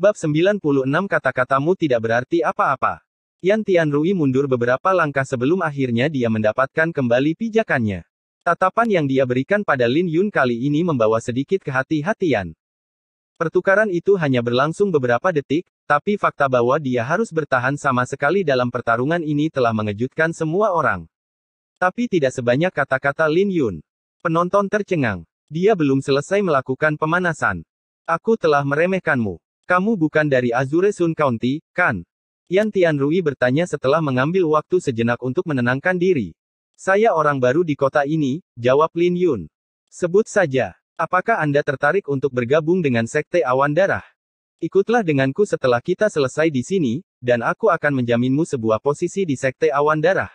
Bab 96 kata-katamu tidak berarti apa-apa. Yan Tianrui mundur beberapa langkah sebelum akhirnya dia mendapatkan kembali pijakannya. Tatapan yang dia berikan pada Lin Yun kali ini membawa sedikit kehati-hatian. Pertukaran itu hanya berlangsung beberapa detik, tapi fakta bahwa dia harus bertahan sama sekali dalam pertarungan ini telah mengejutkan semua orang. Tapi tidak sebanyak kata-kata Lin Yun. Penonton tercengang. Dia belum selesai melakukan pemanasan. Aku telah meremehkanmu. Kamu bukan dari Azure Sun County, kan? Yan Tianrui bertanya setelah mengambil waktu sejenak untuk menenangkan diri. Saya orang baru di kota ini, jawab Lin Yun. Sebut saja, apakah Anda tertarik untuk bergabung dengan Sekte Awan Darah? Ikutlah denganku setelah kita selesai di sini, dan aku akan menjaminmu sebuah posisi di Sekte Awan Darah.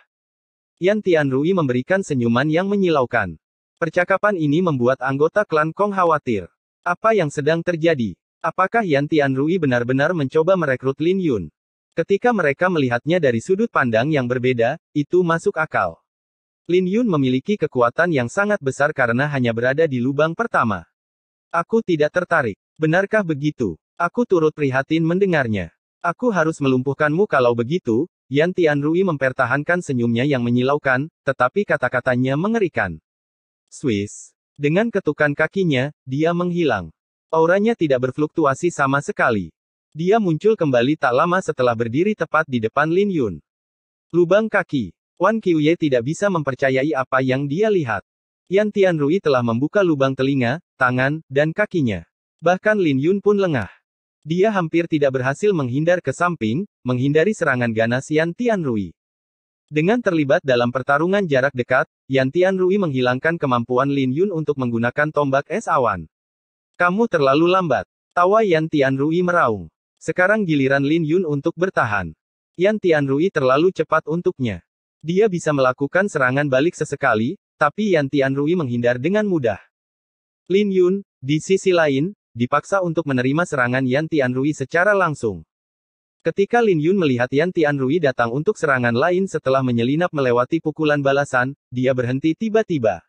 Yan Tianrui memberikan senyuman yang menyilaukan. Percakapan ini membuat anggota klan Kong khawatir. Apa yang sedang terjadi? Apakah Yan Tianrui benar-benar mencoba merekrut Lin Yun? Ketika mereka melihatnya dari sudut pandang yang berbeda, itu masuk akal. Lin Yun memiliki kekuatan yang sangat besar karena hanya berada di lubang pertama. Aku tidak tertarik. Benarkah begitu? Aku turut prihatin mendengarnya. Aku harus melumpuhkanmu kalau begitu. Yan Tianrui mempertahankan senyumnya yang menyilaukan, tetapi kata-katanya mengerikan. Swiss. Dengan ketukan kakinya, dia menghilang. Auranya tidak berfluktuasi sama sekali. Dia muncul kembali tak lama setelah berdiri tepat di depan Lin Yun. Lubang kaki. Wan Qiuye tidak bisa mempercayai apa yang dia lihat. Yan Tianrui telah membuka lubang telinga, tangan, dan kakinya. Bahkan Lin Yun pun lengah. Dia hampir tidak berhasil menghindar ke samping, menghindari serangan ganas Yan Tianrui. Dengan terlibat dalam pertarungan jarak dekat, Yan Tianrui menghilangkan kemampuan Lin Yun untuk menggunakan tombak es awan. Kamu terlalu lambat. Tawa Yan Tianrui meraung. Sekarang giliran Lin Yun untuk bertahan. Yan Tianrui terlalu cepat untuknya. Dia bisa melakukan serangan balik sesekali, tapi Yan Tianrui menghindar dengan mudah. Lin Yun, di sisi lain, dipaksa untuk menerima serangan Yan Tianrui secara langsung. Ketika Lin Yun melihat Yan Tianrui datang untuk serangan lain setelah menyelinap melewati pukulan balasan, dia berhenti tiba-tiba.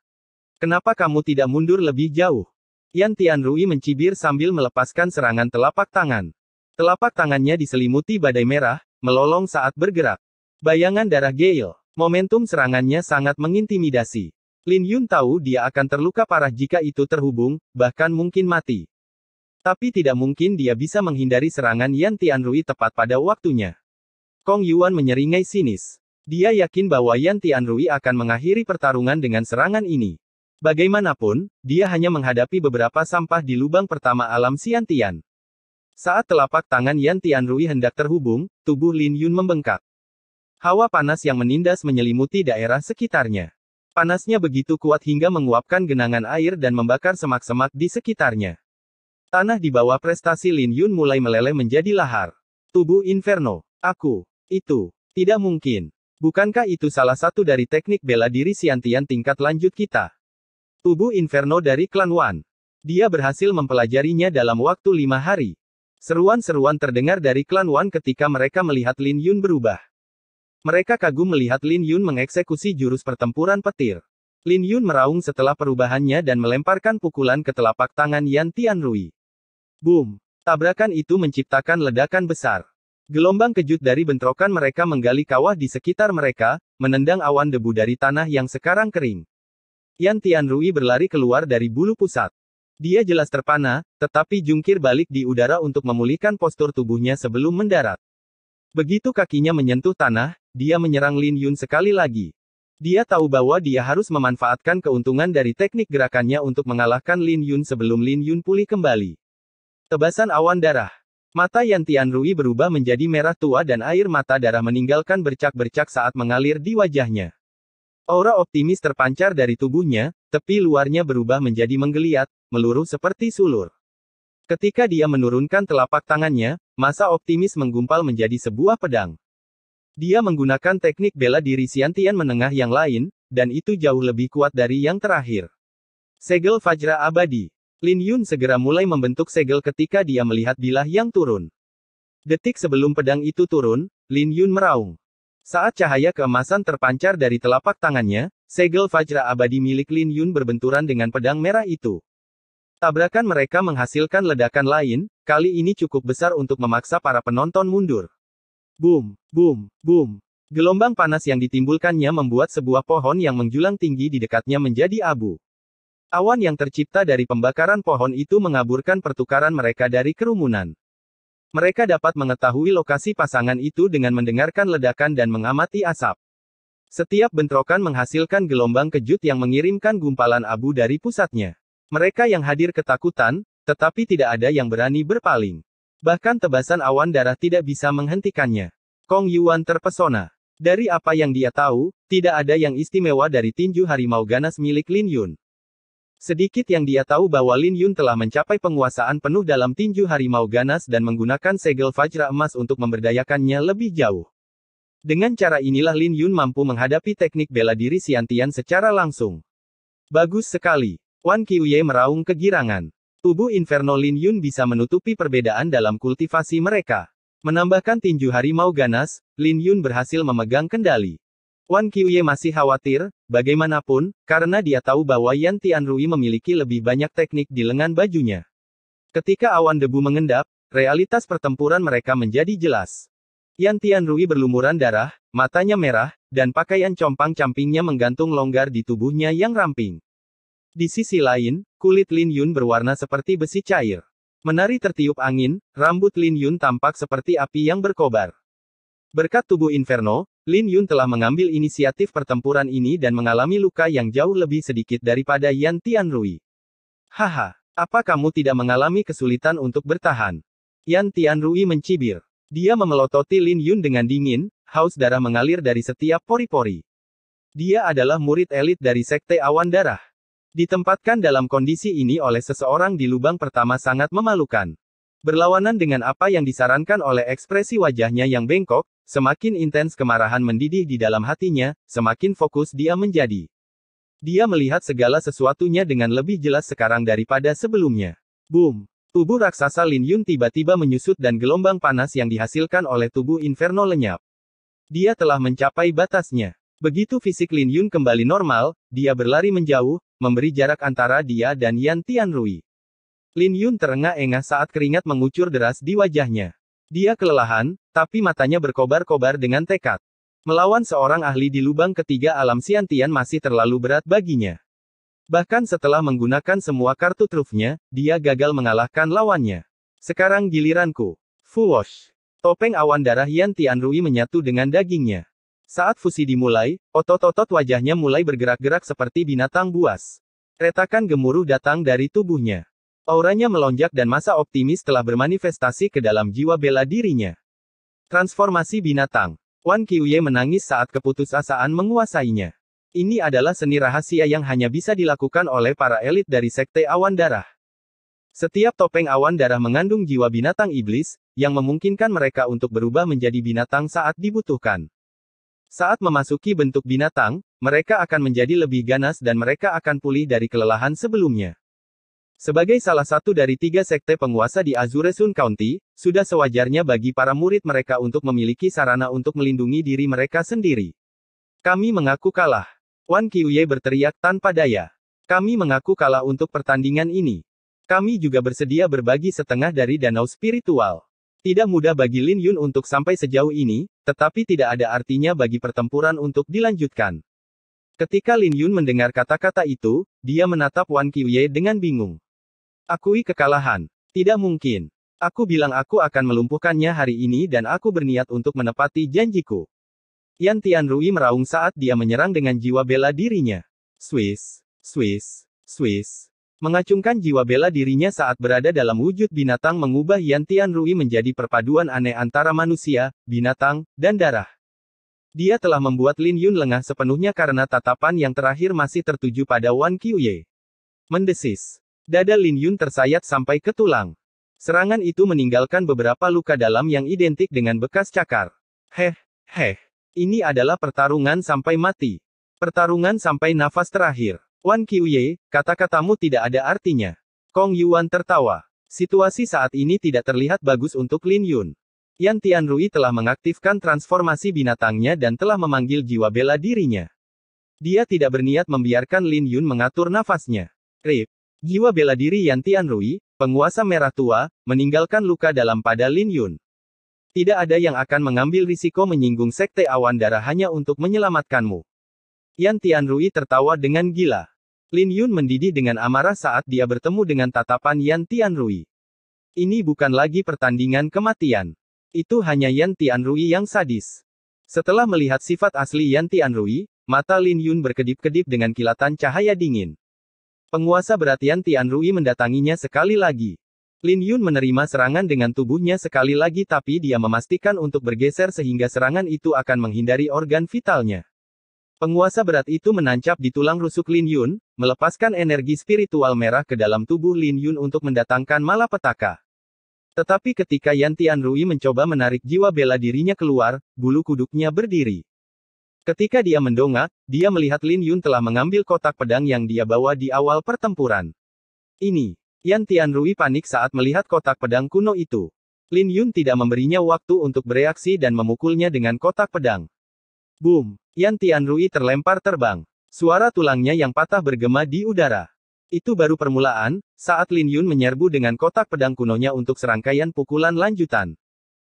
Kenapa kamu tidak mundur lebih jauh? Yan Tianrui mencibir sambil melepaskan serangan telapak tangan. Telapak tangannya diselimuti badai merah, melolong saat bergerak. Bayangan darah Gale. Momentum serangannya sangat mengintimidasi. Lin Yun tahu dia akan terluka parah jika itu terhubung, bahkan mungkin mati. Tapi tidak mungkin dia bisa menghindari serangan Yan Tianrui tepat pada waktunya. Kong Yuan menyeringai sinis. Dia yakin bahwa Yan Tianrui akan mengakhiri pertarungan dengan serangan ini. Bagaimanapun, dia hanya menghadapi beberapa sampah di lubang pertama alam Xiantian. Saat telapak tangan Yan Tianrui hendak terhubung, tubuh Lin Yun membengkak. Hawa panas yang menindas menyelimuti daerah sekitarnya. Panasnya begitu kuat hingga menguapkan genangan air dan membakar semak-semak di sekitarnya. Tanah di bawah prestasi Lin Yun mulai meleleh menjadi lahar. Tubuh Inferno. Itu. Tidak mungkin. Bukankah itu salah satu dari teknik bela diri Xiantian tingkat lanjut kita? Tubuh Inferno dari klan Wan. Dia berhasil mempelajarinya dalam waktu 5 hari. Seruan-seruan terdengar dari klan Wan ketika mereka melihat Lin Yun berubah. Mereka kagum melihat Lin Yun mengeksekusi jurus pertempuran petir. Lin Yun meraung setelah perubahannya dan melemparkan pukulan ke telapak tangan Yan Tianrui. Boom! Tabrakan itu menciptakan ledakan besar. Gelombang kejut dari bentrokan mereka menggali kawah di sekitar mereka, menendang awan debu dari tanah yang sekarang kering. Yan Tianrui berlari keluar dari bulu pusat. Dia jelas terpana, tetapi jungkir balik di udara untuk memulihkan postur tubuhnya sebelum mendarat. Begitu kakinya menyentuh tanah, dia menyerang Lin Yun sekali lagi. Dia tahu bahwa dia harus memanfaatkan keuntungan dari teknik gerakannya untuk mengalahkan Lin Yun sebelum Lin Yun pulih kembali. Tebasan awan darah. Mata Yan Tianrui berubah menjadi merah tua dan air mata darah meninggalkan bercak-bercak saat mengalir di wajahnya. Aura optimis terpancar dari tubuhnya, tepi luarnya berubah menjadi menggeliat, meluruh seperti sulur. Ketika dia menurunkan telapak tangannya, masa optimis menggumpal menjadi sebuah pedang. Dia menggunakan teknik bela diri Xiantian menengah yang lain, dan itu jauh lebih kuat dari yang terakhir. Segel Fajra Abadi. Lin Yun segera mulai membentuk segel ketika dia melihat bilah yang turun. Detik sebelum pedang itu turun, Lin Yun meraung. Saat cahaya keemasan terpancar dari telapak tangannya, segel Fajra Abadi milik Lin Yun berbenturan dengan pedang merah itu. Tabrakan mereka menghasilkan ledakan lain, kali ini cukup besar untuk memaksa para penonton mundur. Boom, boom, boom. Gelombang panas yang ditimbulkannya membuat sebuah pohon yang menjulang tinggi di dekatnya menjadi abu. Awan yang tercipta dari pembakaran pohon itu mengaburkan pertukaran mereka dari kerumunan. Mereka dapat mengetahui lokasi pasangan itu dengan mendengarkan ledakan dan mengamati asap. Setiap bentrokan menghasilkan gelombang kejut yang mengirimkan gumpalan abu dari pusatnya. Mereka yang hadir ketakutan, tetapi tidak ada yang berani berpaling. Bahkan tebasan awan darah tidak bisa menghentikannya. Kong Yuan terpesona. Dari apa yang dia tahu, tidak ada yang istimewa dari tinju harimau ganas milik Lin Yun. Sedikit yang dia tahu bahwa Lin Yun telah mencapai penguasaan penuh dalam tinju harimau ganas dan menggunakan segel Vajra emas untuk memberdayakannya lebih jauh. Dengan cara inilah Lin Yun mampu menghadapi teknik bela diri Xiantian secara langsung. Bagus sekali. Wan Qiuye meraung kegirangan. Tubuh Inferno Lin Yun bisa menutupi perbedaan dalam kultivasi mereka. Menambahkan tinju harimau ganas, Lin Yun berhasil memegang kendali. Wan Qiuye masih khawatir, bagaimanapun, karena dia tahu bahwa Yan Tianrui memiliki lebih banyak teknik di lengan bajunya. Ketika awan debu mengendap, realitas pertempuran mereka menjadi jelas. Yan Tianrui berlumuran darah, matanya merah, dan pakaian compang-campingnya menggantung longgar di tubuhnya yang ramping. Di sisi lain, kulit Lin Yun berwarna seperti besi cair. Menari tertiup angin, rambut Lin Yun tampak seperti api yang berkobar. Berkat tubuh Inferno, Lin Yun telah mengambil inisiatif pertempuran ini dan mengalami luka yang jauh lebih sedikit daripada Yan Tianrui. Haha, apa kamu tidak mengalami kesulitan untuk bertahan? Yan Tianrui mencibir. Dia memelototi Lin Yun dengan dingin, haus darah mengalir dari setiap pori-pori. Dia adalah murid elit dari Sekte Awan Darah. Ditempatkan dalam kondisi ini oleh seseorang di lubang pertama sangat memalukan. Berlawanan dengan apa yang disarankan oleh ekspresi wajahnya yang bengkok, semakin intens kemarahan mendidih di dalam hatinya, semakin fokus dia menjadi. Dia melihat segala sesuatunya dengan lebih jelas sekarang daripada sebelumnya. Boom! Tubuh raksasa Lin Yun tiba-tiba menyusut dan gelombang panas yang dihasilkan oleh tubuh Inferno lenyap. Dia telah mencapai batasnya. Begitu fisik Lin Yun kembali normal, dia berlari menjauh, memberi jarak antara dia dan Yan Tianrui. Lin Yun terengah-engah saat keringat mengucur deras di wajahnya. Dia kelelahan, tapi matanya berkobar-kobar dengan tekad. Melawan seorang ahli di lubang ketiga alam Xiantian masih terlalu berat baginya. Bahkan setelah menggunakan semua kartu trufnya, dia gagal mengalahkan lawannya. Sekarang giliranku. Fuwosh. Topeng awan darah Yan Tianrui menyatu dengan dagingnya. Saat fusi dimulai, otot-otot wajahnya mulai bergerak-gerak seperti binatang buas. Retakan gemuruh datang dari tubuhnya. Auranya melonjak dan masa optimis telah bermanifestasi ke dalam jiwa bela dirinya. Transformasi binatang. Wan Qiuye menangis saat keputusasaan menguasainya. Ini adalah seni rahasia yang hanya bisa dilakukan oleh para elit dari Sekte Awan Darah. Setiap topeng awan darah mengandung jiwa binatang iblis, yang memungkinkan mereka untuk berubah menjadi binatang saat dibutuhkan. Saat memasuki bentuk binatang, mereka akan menjadi lebih ganas dan mereka akan pulih dari kelelahan sebelumnya. Sebagai salah satu dari 3 sekte penguasa di Azure Sun County, sudah sewajarnya bagi para murid mereka untuk memiliki sarana untuk melindungi diri mereka sendiri. Kami mengaku kalah. Wan Qiuye berteriak tanpa daya. Kami mengaku kalah untuk pertandingan ini. Kami juga bersedia berbagi setengah dari danau spiritual. Tidak mudah bagi Lin Yun untuk sampai sejauh ini, tetapi tidak ada artinya bagi pertempuran untuk dilanjutkan. Ketika Lin Yun mendengar kata-kata itu, dia menatap Wan Qiuye dengan bingung. Akui kekalahan. Tidak mungkin. Aku bilang aku akan melumpuhkannya hari ini dan aku berniat untuk menepati janjiku. Yan Tianrui meraung saat dia menyerang dengan jiwa bela dirinya. Swiss, Swiss, Swiss. Mengacungkan jiwa bela dirinya saat berada dalam wujud binatang mengubah Yan Tianrui menjadi perpaduan aneh antara manusia, binatang, dan darah. Dia telah membuat Lin Yun lengah sepenuhnya karena tatapan yang terakhir masih tertuju pada Wan Qiuye. Mendesis. Dada Lin Yun tersayat sampai ke tulang. Serangan itu meninggalkan beberapa luka dalam yang identik dengan bekas cakar. Ini adalah pertarungan sampai mati. Pertarungan sampai nafas terakhir. Wan Qiuye, kata-katamu tidak ada artinya. Kong Yuan tertawa. Situasi saat ini tidak terlihat bagus untuk Lin Yun. Yan Tianrui telah mengaktifkan transformasi binatangnya dan telah memanggil jiwa bela dirinya. Dia tidak berniat membiarkan Lin Yun mengatur nafasnya. Rip. Jiwa bela diri Yan Tianrui, penguasa merah tua, meninggalkan luka dalam pada Lin Yun. Tidak ada yang akan mengambil risiko menyinggung sekte awan darah hanya untuk menyelamatkanmu. Yan Tianrui tertawa dengan gila. Lin Yun mendidih dengan amarah saat dia bertemu dengan tatapan Yan Tianrui. Ini bukan lagi pertandingan kematian. Itu hanya Yan Tianrui yang sadis. Setelah melihat sifat asli Yan Tianrui, mata Lin Yun berkedip-kedip dengan kilatan cahaya dingin. Penguasa berat Yan Tianrui mendatanginya sekali lagi. Lin Yun menerima serangan dengan tubuhnya sekali lagi tapi dia memastikan untuk bergeser sehingga serangan itu akan menghindari organ vitalnya. Penguasa berat itu menancap di tulang rusuk Lin Yun, melepaskan energi spiritual merah ke dalam tubuh Lin Yun untuk mendatangkan malapetaka. Tetapi ketika Yan Tianrui mencoba menarik jiwa bela dirinya keluar, bulu kuduknya berdiri. Ketika dia mendongak, dia melihat Lin Yun telah mengambil kotak pedang yang dia bawa di awal pertempuran. Ini. Yan Tianrui panik saat melihat kotak pedang kuno itu. Lin Yun tidak memberinya waktu untuk bereaksi dan memukulnya dengan kotak pedang. Boom! Yan Tianrui terlempar terbang. Suara tulangnya yang patah bergema di udara. Itu baru permulaan, saat Lin Yun menyerbu dengan kotak pedang kunonya untuk serangkaian pukulan lanjutan.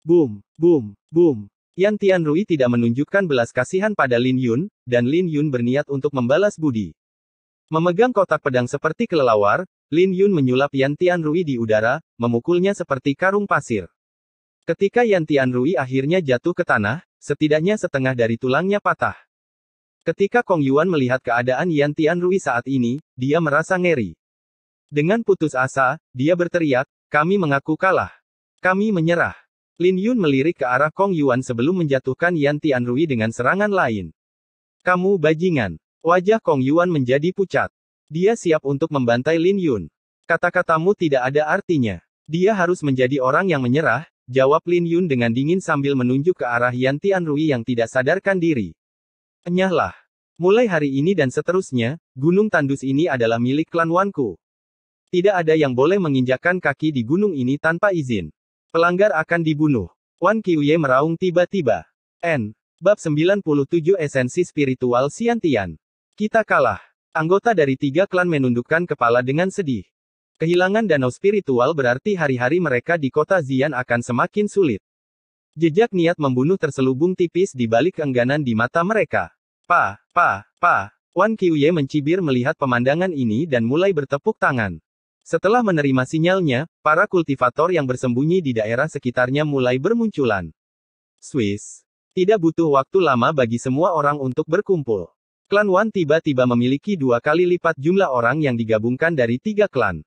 Boom! Boom! Boom! Yan Tianrui tidak menunjukkan belas kasihan pada Lin Yun, dan Lin Yun berniat untuk membalas budi. Memegang kotak pedang seperti kelelawar, Lin Yun menyulap Yan Tianrui di udara, memukulnya seperti karung pasir. Ketika Yan Tianrui akhirnya jatuh ke tanah, setidaknya setengah dari tulangnya patah. Ketika Kong Yuan melihat keadaan Yan Tianrui saat ini, dia merasa ngeri. Dengan putus asa, dia berteriak, "Kami mengaku kalah. Kami menyerah." Lin Yun melirik ke arah Kong Yuan sebelum menjatuhkan Yan Tianrui dengan serangan lain. "Kamu bajingan." Wajah Kong Yuan menjadi pucat. Dia siap untuk membantai Lin Yun. "Kata-katamu tidak ada artinya. Dia harus menjadi orang yang menyerah," jawab Lin Yun dengan dingin sambil menunjuk ke arah Yan Tianrui yang tidak sadarkan diri. "Enyahlah. Mulai hari ini dan seterusnya, gunung tandus ini adalah milik klan Wanku. Tidak ada yang boleh menginjakkan kaki di gunung ini tanpa izin. Pelanggar akan dibunuh." Wan Qiuye meraung tiba-tiba. Bab 97 Esensi Spiritual Xiantian. Kita kalah. Anggota dari 3 klan menundukkan kepala dengan sedih. Kehilangan danau spiritual berarti hari-hari mereka di kota Xian akan semakin sulit. Jejak niat membunuh terselubung tipis di balik keengganan di mata mereka. Pa. Wan Qiuye mencibir melihat pemandangan ini dan mulai bertepuk tangan. Setelah menerima sinyalnya, para kultivator yang bersembunyi di daerah sekitarnya mulai bermunculan. Swiss. Tidak butuh waktu lama bagi semua orang untuk berkumpul. Klan Wan tiba-tiba memiliki 2 kali lipat jumlah orang yang digabungkan dari 3 klan.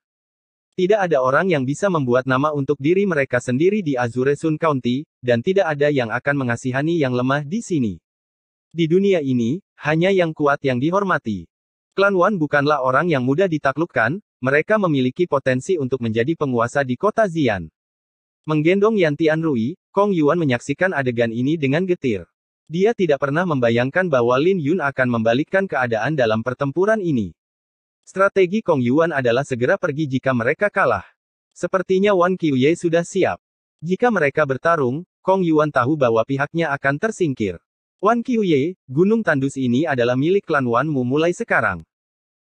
Tidak ada orang yang bisa membuat nama untuk diri mereka sendiri di Azure Sun County, dan tidak ada yang akan mengasihani yang lemah di sini. Di dunia ini, hanya yang kuat yang dihormati. Klan Wan bukanlah orang yang mudah ditaklukkan, mereka memiliki potensi untuk menjadi penguasa di kota Xian. Menggendong Yan Tianrui, Kong Yuan menyaksikan adegan ini dengan getir. Dia tidak pernah membayangkan bahwa Lin Yun akan membalikkan keadaan dalam pertempuran ini. Strategi Kong Yuan adalah segera pergi jika mereka kalah. Sepertinya Wan Qiuye sudah siap. Jika mereka bertarung, Kong Yuan tahu bahwa pihaknya akan tersingkir. Wan Qiuye, gunung tandus ini adalah milik klan Wanmu mulai sekarang.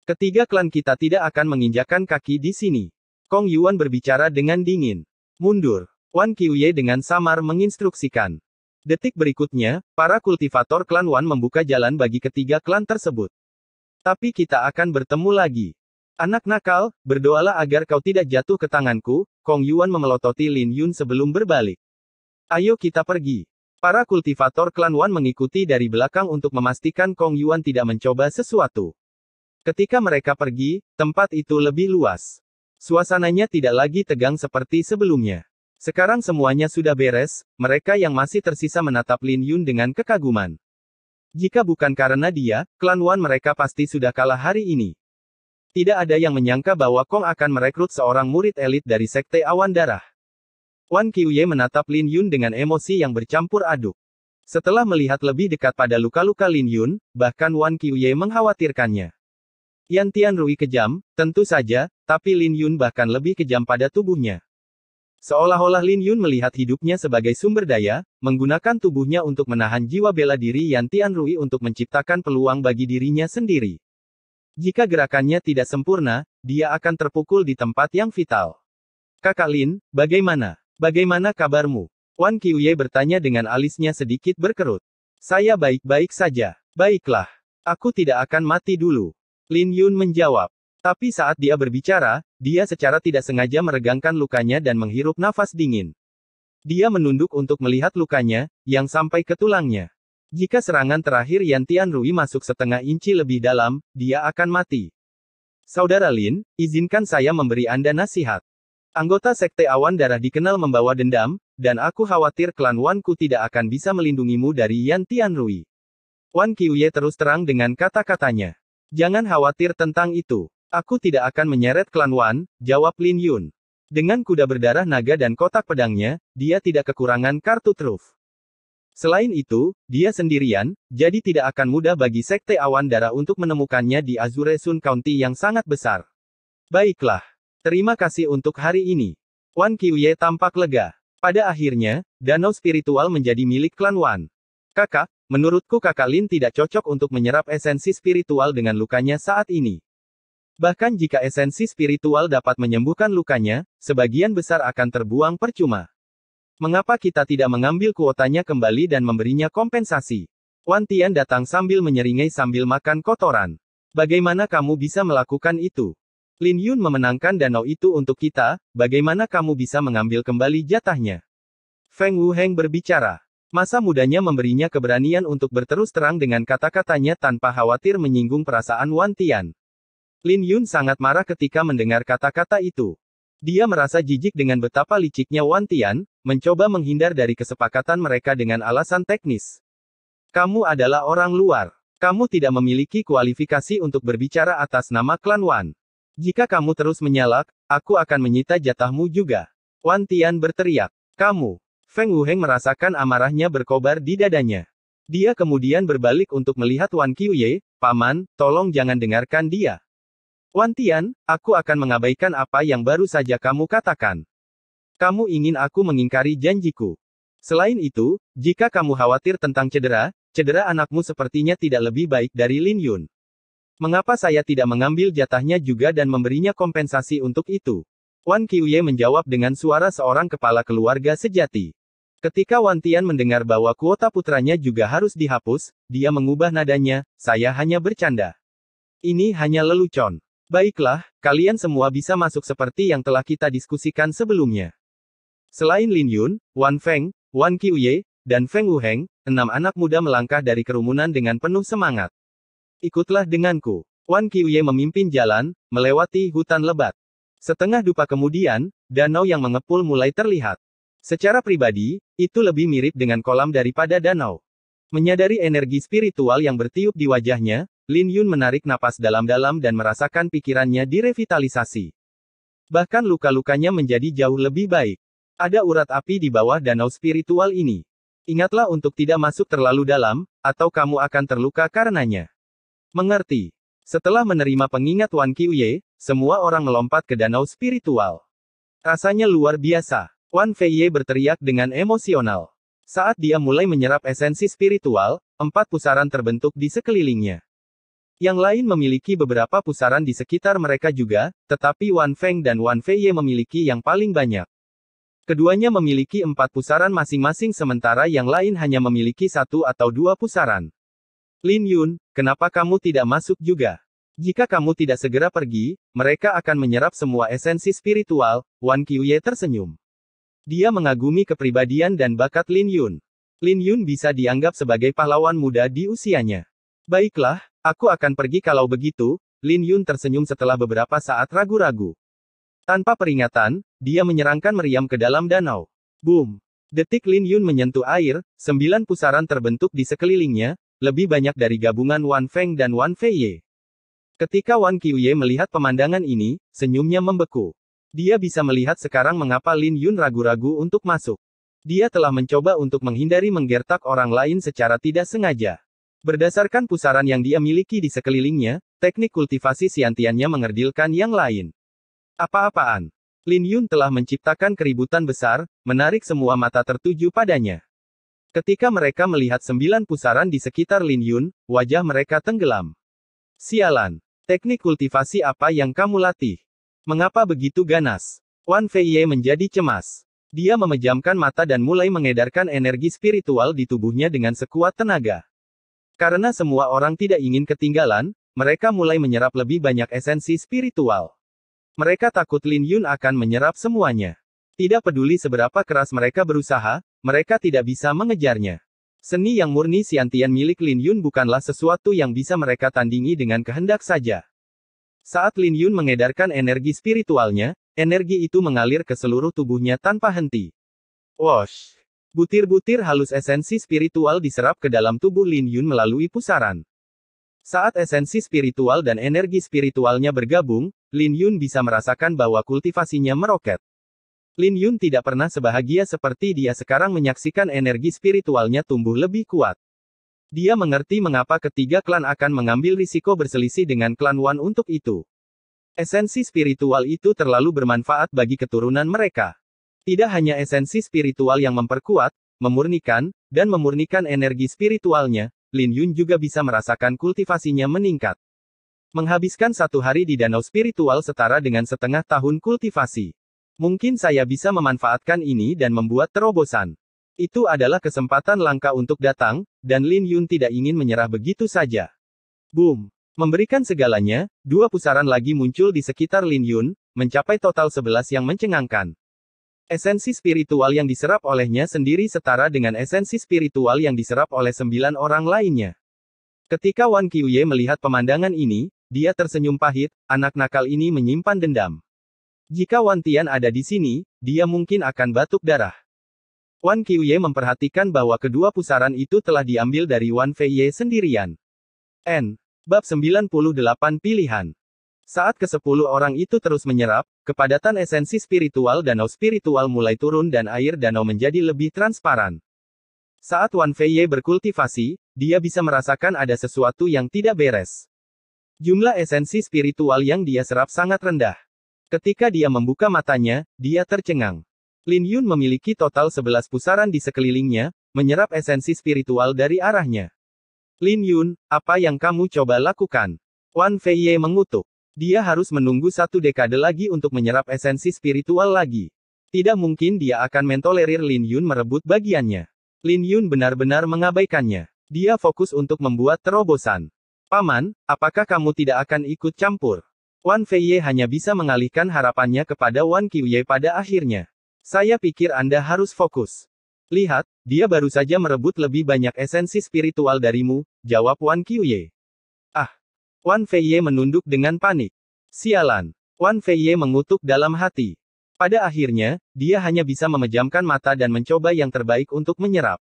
Ketiga klan kita tidak akan menginjakkan kaki di sini. Kong Yuan berbicara dengan dingin. Mundur. Wan Qiuye dengan samar menginstruksikan. Detik berikutnya, para kultivator klan Wan membuka jalan bagi ketiga klan tersebut. Tapi kita akan bertemu lagi. Anak nakal, berdoalah agar kau tidak jatuh ke tanganku, Kong Yuan memelototi Lin Yun sebelum berbalik. Ayo kita pergi. Para kultivator klan Wan mengikuti dari belakang untuk memastikan Kong Yuan tidak mencoba sesuatu. Ketika mereka pergi, tempat itu lebih luas. Suasananya tidak lagi tegang seperti sebelumnya. Sekarang semuanya sudah beres, mereka yang masih tersisa menatap Lin Yun dengan kekaguman. Jika bukan karena dia, klan Wan mereka pasti sudah kalah hari ini. Tidak ada yang menyangka bahwa Kong akan merekrut seorang murid elit dari Sekte Awan Darah. Wan Qiuye menatap Lin Yun dengan emosi yang bercampur aduk. Setelah melihat lebih dekat pada luka-luka Lin Yun, bahkan Wan Qiuye mengkhawatirkannya. Yan Tianrui kejam, tentu saja, tapi Lin Yun bahkan lebih kejam pada tubuhnya. Seolah-olah Lin Yun melihat hidupnya sebagai sumber daya, menggunakan tubuhnya untuk menahan jiwa bela diri Yan Tianrui untuk menciptakan peluang bagi dirinya sendiri. Jika gerakannya tidak sempurna, dia akan terpukul di tempat yang vital. Kakak Lin, bagaimana? Bagaimana kabarmu? Wan Qiuye bertanya dengan alisnya sedikit berkerut. Saya baik-baik saja. Baiklah. Aku tidak akan mati dulu. Lin Yun menjawab. Tapi saat dia berbicara, dia secara tidak sengaja meregangkan lukanya dan menghirup nafas dingin. Dia menunduk untuk melihat lukanya, yang sampai ke tulangnya. Jika serangan terakhir Yan Tianrui masuk setengah inci lebih dalam, dia akan mati. Saudara Lin, izinkan saya memberi Anda nasihat. Anggota Sekte Awan Darah dikenal membawa dendam, dan aku khawatir klan Wanku tidak akan bisa melindungimu dari Yan Tianrui. Wan Qiuye terus terang dengan kata-katanya. Jangan khawatir tentang itu. Aku tidak akan menyeret klan Wan, jawab Lin Yun. Dengan kuda berdarah naga dan kotak pedangnya, dia tidak kekurangan kartu truf. Selain itu, dia sendirian, jadi tidak akan mudah bagi Sekte Awan Darah untuk menemukannya di Azure Sun County yang sangat besar. Baiklah. Terima kasih untuk hari ini. Wan Qiuye tampak lega. Pada akhirnya, danau spiritual menjadi milik klan Wan. Kakak, menurutku kakak Lin tidak cocok untuk menyerap esensi spiritual dengan lukanya saat ini. Bahkan jika esensi spiritual dapat menyembuhkan lukanya, sebagian besar akan terbuang percuma. Mengapa kita tidak mengambil kuotanya kembali dan memberinya kompensasi? Wan Tian datang sambil menyeringai sambil makan kotoran. Bagaimana kamu bisa melakukan itu? Lin Yun memenangkan danau itu untuk kita, bagaimana kamu bisa mengambil kembali jatahnya? Feng Wuheng berbicara. Masa mudanya memberinya keberanian untuk berterus terang dengan kata-katanya tanpa khawatir menyinggung perasaan Wan Tian. Lin Yun sangat marah ketika mendengar kata-kata itu. Dia merasa jijik dengan betapa liciknya Wan Tian, mencoba menghindar dari kesepakatan mereka dengan alasan teknis. Kamu adalah orang luar. Kamu tidak memiliki kualifikasi untuk berbicara atas nama klan Wan. Jika kamu terus menyalak, aku akan menyita jatahmu juga. Wan Tian berteriak. Kamu. Feng Wuheng merasakan amarahnya berkobar di dadanya. Dia kemudian berbalik untuk melihat Wan Qiuye, Paman, tolong jangan dengarkan dia. Wan Tian, aku akan mengabaikan apa yang baru saja kamu katakan. Kamu ingin aku mengingkari janjiku. Selain itu, jika kamu khawatir tentang cedera anakmu sepertinya tidak lebih baik dari Lin Yun. Mengapa saya tidak mengambil jatahnya juga dan memberinya kompensasi untuk itu? Wan Qiuye menjawab dengan suara seorang kepala keluarga sejati. Ketika Wan Tian mendengar bahwa kuota putranya juga harus dihapus, dia mengubah nadanya, saya hanya bercanda. Ini hanya lelucon. Baiklah, kalian semua bisa masuk seperti yang telah kita diskusikan sebelumnya. Selain Lin Yun, Wan Feng, Wan Qiuye, dan Feng Wuheng, 6 anak muda melangkah dari kerumunan dengan penuh semangat. Ikutlah denganku. Wan Qiuye memimpin jalan, melewati hutan lebat. Setengah dupa kemudian, danau yang mengepul mulai terlihat. Secara pribadi, itu lebih mirip dengan kolam daripada danau. Menyadari energi spiritual yang bertiup di wajahnya, Lin Yun menarik napas dalam-dalam dan merasakan pikirannya direvitalisasi. Bahkan luka-lukanya menjadi jauh lebih baik. Ada urat api di bawah danau spiritual ini. Ingatlah untuk tidak masuk terlalu dalam, atau kamu akan terluka karenanya. Mengerti. Setelah menerima pengingat Wan Qiuye, semua orang melompat ke danau spiritual. Rasanya luar biasa. Wan Feiye berteriak dengan emosional. Saat dia mulai menyerap esensi spiritual, 4 pusaran terbentuk di sekelilingnya. Yang lain memiliki beberapa pusaran di sekitar mereka juga, tetapi Wan Feng dan Wan Feiye memiliki yang paling banyak. Keduanya memiliki 4 pusaran masing-masing sementara yang lain hanya memiliki 1 atau 2 pusaran. Lin Yun, kenapa kamu tidak masuk juga? Jika kamu tidak segera pergi, mereka akan menyerap semua esensi spiritual. Wan Qiuye tersenyum. Dia mengagumi kepribadian dan bakat Lin Yun. Lin Yun bisa dianggap sebagai pahlawan muda di usianya. Baiklah, aku akan pergi kalau begitu. Lin Yun tersenyum setelah beberapa saat ragu-ragu. Tanpa peringatan, dia menyerangkan meriam ke dalam danau. Boom! Detik Lin Yun menyentuh air, 9 pusaran terbentuk di sekelilingnya, lebih banyak dari gabungan Wan Feng dan Wan Feiye. Ketika Wan Qiuye melihat pemandangan ini, senyumnya membeku. Dia bisa melihat sekarang mengapa Lin Yun ragu-ragu untuk masuk. Dia telah mencoba untuk menghindari menggertak orang lain secara tidak sengaja. Berdasarkan pusaran yang dia miliki di sekelilingnya, teknik kultivasi Xiantiannya mengerdilkan yang lain. Apa-apaan? Lin Yun telah menciptakan keributan besar, menarik semua mata tertuju padanya. Ketika mereka melihat 9 pusaran di sekitar Lin Yun, wajah mereka tenggelam. Sialan. Teknik kultivasi apa yang kamu latih? Mengapa begitu ganas? Wan Feiye menjadi cemas. Dia memejamkan mata dan mulai mengedarkan energi spiritual di tubuhnya dengan sekuat tenaga. Karena semua orang tidak ingin ketinggalan, mereka mulai menyerap lebih banyak esensi spiritual. Mereka takut Lin Yun akan menyerap semuanya. Tidak peduli seberapa keras mereka berusaha, mereka tidak bisa mengejarnya. Seni yang murni Xiantian milik Lin Yun bukanlah sesuatu yang bisa mereka tandingi dengan kehendak saja. Saat Lin Yun mengedarkan energi spiritualnya, energi itu mengalir ke seluruh tubuhnya tanpa henti. Wosh! Butir-butir halus esensi spiritual diserap ke dalam tubuh Lin Yun melalui pusaran. Saat esensi spiritual dan energi spiritualnya bergabung, Lin Yun bisa merasakan bahwa kultivasinya meroket. Lin Yun tidak pernah sebahagia seperti dia sekarang menyaksikan energi spiritualnya tumbuh lebih kuat. Dia mengerti mengapa ketiga klan akan mengambil risiko berselisih dengan klan Wan untuk itu. Esensi spiritual itu terlalu bermanfaat bagi keturunan mereka. Tidak hanya esensi spiritual yang memperkuat, memurnikan, dan memurnikan energi spiritualnya, Lin Yun juga bisa merasakan kultivasinya meningkat. Menghabiskan 1 hari di danau spiritual setara dengan setengah tahun kultivasi. Mungkin saya bisa memanfaatkan ini dan membuat terobosan. Itu adalah kesempatan langka untuk datang, dan Lin Yun tidak ingin menyerah begitu saja. Boom! Memberikan segalanya, 2 pusaran lagi muncul di sekitar Lin Yun, mencapai total 11 yang mencengangkan. Esensi spiritual yang diserap olehnya sendiri setara dengan esensi spiritual yang diserap oleh 9 orang lainnya. Ketika Wan Qiuye melihat pemandangan ini, dia tersenyum pahit, anak nakal ini menyimpan dendam. Jika Wan Tian ada di sini, dia mungkin akan batuk darah. Wan Qiuye memperhatikan bahwa kedua pusaran itu telah diambil dari Wan Feiye sendirian. Bab 98 pilihan. Saat ke-10 orang itu terus menyerap, kepadatan esensi spiritual danau spiritual mulai turun dan air danau menjadi lebih transparan. Saat Wan Feiye berkultivasi, dia bisa merasakan ada sesuatu yang tidak beres. Jumlah esensi spiritual yang dia serap sangat rendah. Ketika dia membuka matanya, dia tercengang. Lin Yun memiliki total 11 pusaran di sekelilingnya, menyerap esensi spiritual dari arahnya. Lin Yun, apa yang kamu coba lakukan? Wan Feiye mengutuk. Dia harus menunggu 1 dekade lagi untuk menyerap esensi spiritual lagi. Tidak mungkin dia akan mentolerir Lin Yun merebut bagiannya. Lin Yun benar-benar mengabaikannya. Dia fokus untuk membuat terobosan. Paman, apakah kamu tidak akan ikut campur? Wan Feiye hanya bisa mengalihkan harapannya kepada Wan Qiuye pada akhirnya. Saya pikir Anda harus fokus. Lihat, dia baru saja merebut lebih banyak esensi spiritual darimu, jawab Wan Qiuye. Wan Feiye menunduk dengan panik. Sialan. Wan Feiye mengutuk dalam hati. Pada akhirnya, dia hanya bisa memejamkan mata dan mencoba yang terbaik untuk menyerap.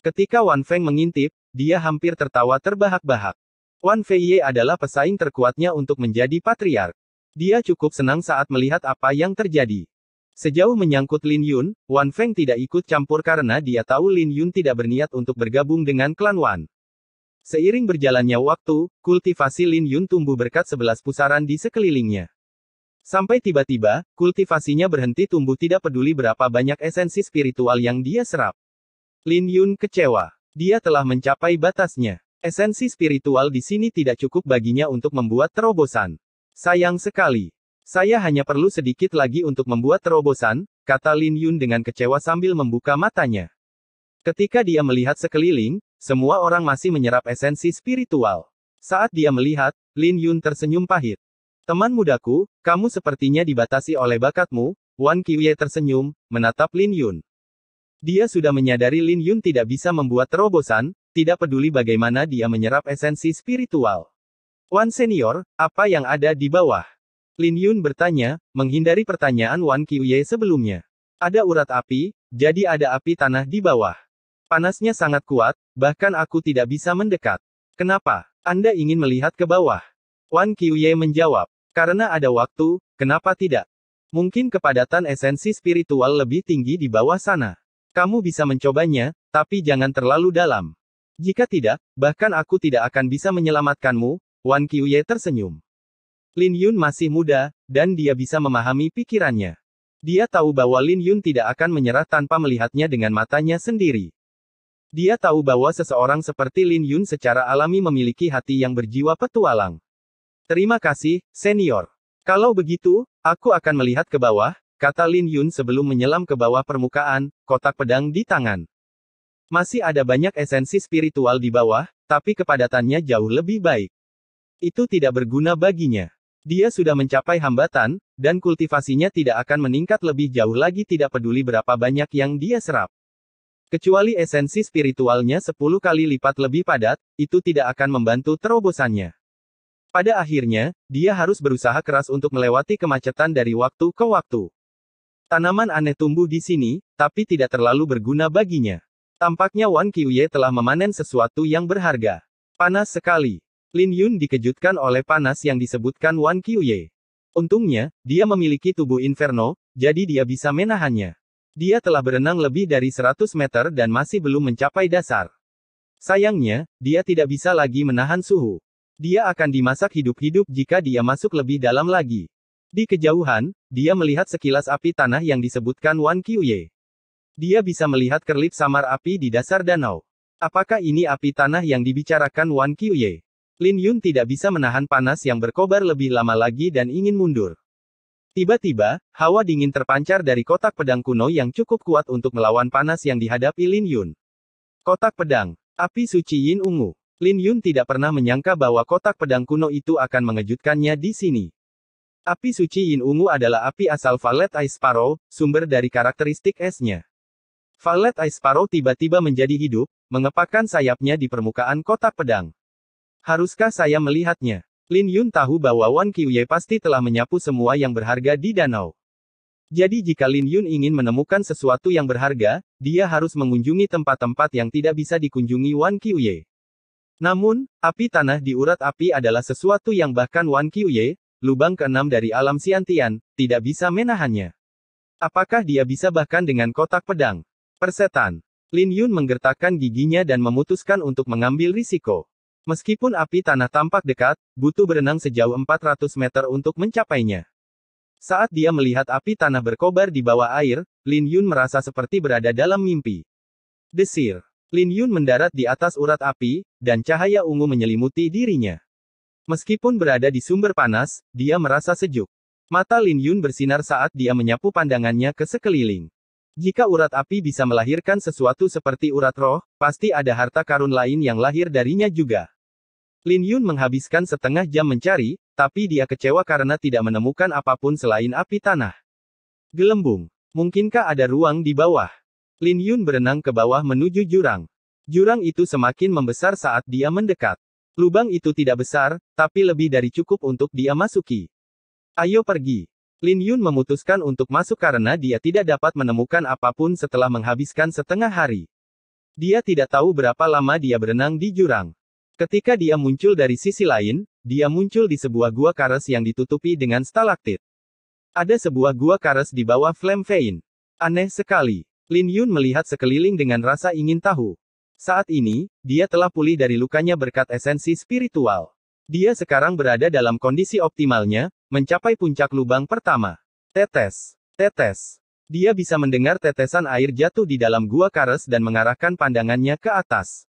Ketika Wan Feng mengintip, dia hampir tertawa terbahak-bahak. Wan Feiye adalah pesaing terkuatnya untuk menjadi patriark. Dia cukup senang saat melihat apa yang terjadi. Sejauh menyangkut Lin Yun, Wan Feng tidak ikut campur karena dia tahu Lin Yun tidak berniat untuk bergabung dengan klan Wan. Seiring berjalannya waktu, kultivasi Lin Yun tumbuh berkat 11 pusaran di sekelilingnya. Sampai tiba-tiba, kultivasinya berhenti tumbuh tidak peduli berapa banyak esensi spiritual yang dia serap. Lin Yun kecewa. Dia telah mencapai batasnya. Esensi spiritual di sini tidak cukup baginya untuk membuat terobosan. Sayang sekali. Saya hanya perlu sedikit lagi untuk membuat terobosan, kata Lin Yun dengan kecewa sambil membuka matanya. Ketika dia melihat sekeliling, semua orang masih menyerap esensi spiritual. Saat dia melihat, Lin Yun tersenyum pahit. Teman mudaku, kamu sepertinya dibatasi oleh bakatmu. Wan Qiuye tersenyum, menatap Lin Yun. Dia sudah menyadari Lin Yun tidak bisa membuat terobosan, tidak peduli bagaimana dia menyerap esensi spiritual. Wan Senior, apa yang ada di bawah? Lin Yun bertanya, menghindari pertanyaan Wan Qiuye sebelumnya. Ada urat api, jadi ada api tanah di bawah. Panasnya sangat kuat, bahkan aku tidak bisa mendekat. Kenapa? Anda ingin melihat ke bawah? Wan Qiuye menjawab. Karena ada waktu, kenapa tidak? Mungkin kepadatan esensi spiritual lebih tinggi di bawah sana. Kamu bisa mencobanya, tapi jangan terlalu dalam. Jika tidak, bahkan aku tidak akan bisa menyelamatkanmu. Wan Qiuye tersenyum. Lin Yun masih muda, dan dia bisa memahami pikirannya. Dia tahu bahwa Lin Yun tidak akan menyerah tanpa melihatnya dengan matanya sendiri. Dia tahu bahwa seseorang seperti Lin Yun secara alami memiliki hati yang berjiwa petualang. Terima kasih, senior. Kalau begitu, aku akan melihat ke bawah, kata Lin Yun sebelum menyelam ke bawah permukaan, kotak pedang di tangan. Masih ada banyak esensi spiritual di bawah, tapi kepadatannya jauh lebih baik. Itu tidak berguna baginya. Dia sudah mencapai hambatan, dan kultivasinya tidak akan meningkat lebih jauh lagi tidak peduli berapa banyak yang dia serap. Kecuali esensi spiritualnya 10 kali lipat lebih padat, itu tidak akan membantu terobosannya. Pada akhirnya, dia harus berusaha keras untuk melewati kemacetan dari waktu ke waktu. Tanaman aneh tumbuh di sini, tapi tidak terlalu berguna baginya. Tampaknya Wan Qiuye telah memanen sesuatu yang berharga. Panas sekali. Lin Yun dikejutkan oleh panas yang disebutkan Wan Qiuye. Untungnya, dia memiliki tubuh inferno, jadi dia bisa menahannya. Dia telah berenang lebih dari 100 meter dan masih belum mencapai dasar. Sayangnya, dia tidak bisa lagi menahan suhu. Dia akan dimasak hidup-hidup jika dia masuk lebih dalam lagi. Di kejauhan, dia melihat sekilas api tanah yang disebutkan Wan Qiuye. Dia bisa melihat kerlip samar api di dasar danau. Apakah ini api tanah yang dibicarakan Wan Qiuye? Lin Yun tidak bisa menahan panas yang berkobar lebih lama lagi dan ingin mundur. Tiba-tiba, hawa dingin terpancar dari kotak pedang kuno yang cukup kuat untuk melawan panas yang dihadapi Lin Yun. Kotak pedang, api suci Yin Ungu. Lin Yun tidak pernah menyangka bahwa kotak pedang kuno itu akan mengejutkannya di sini. Api suci Yin Ungu adalah api asal Violet Ice Sparrow, sumber dari karakteristik esnya. Violet Ice Sparrow tiba-tiba menjadi hidup, mengepakkan sayapnya di permukaan kotak pedang. Haruskah saya melihatnya? Lin Yun tahu bahwa Wan Qiuye pasti telah menyapu semua yang berharga di danau. Jadi jika Lin Yun ingin menemukan sesuatu yang berharga, dia harus mengunjungi tempat-tempat yang tidak bisa dikunjungi Wan Qiuye. Namun, api tanah di urat api adalah sesuatu yang bahkan Wan Qiuye, lubang keenam dari alam Xiantian, tidak bisa menahannya. Apakah dia bisa bahkan dengan kotak pedang? Persetan. Lin Yun menggertakkan giginya dan memutuskan untuk mengambil risiko. Meskipun api tanah tampak dekat, butuh berenang sejauh 400 meter untuk mencapainya. Saat dia melihat api tanah berkobar di bawah air, Lin Yun merasa seperti berada dalam mimpi. Desir. Lin Yun mendarat di atas urat api, dan cahaya ungu menyelimuti dirinya. Meskipun berada di sumber panas, dia merasa sejuk. Mata Lin Yun bersinar saat dia menyapu pandangannya ke sekeliling. Jika urat api bisa melahirkan sesuatu seperti urat roh, pasti ada harta karun lain yang lahir darinya juga. Lin Yun menghabiskan setengah jam mencari, tapi dia kecewa karena tidak menemukan apapun selain api tanah. Gelembung. Mungkinkah ada ruang di bawah? Lin Yun berenang ke bawah menuju jurang. Jurang itu semakin membesar saat dia mendekat. Lubang itu tidak besar, tapi lebih dari cukup untuk dia masuki. Ayo pergi. Lin Yun memutuskan untuk masuk karena dia tidak dapat menemukan apapun setelah menghabiskan setengah hari. Dia tidak tahu berapa lama dia berenang di jurang. Ketika dia muncul dari sisi lain, dia muncul di sebuah gua kares yang ditutupi dengan stalaktit. Ada sebuah gua kares di bawah Flame Vein. Aneh sekali. Lin Yun melihat sekeliling dengan rasa ingin tahu. Saat ini, dia telah pulih dari lukanya berkat esensi spiritual. Dia sekarang berada dalam kondisi optimalnya, mencapai puncak lubang pertama. Tetes. Tetes. Dia bisa mendengar tetesan air jatuh di dalam gua kares dan mengarahkan pandangannya ke atas.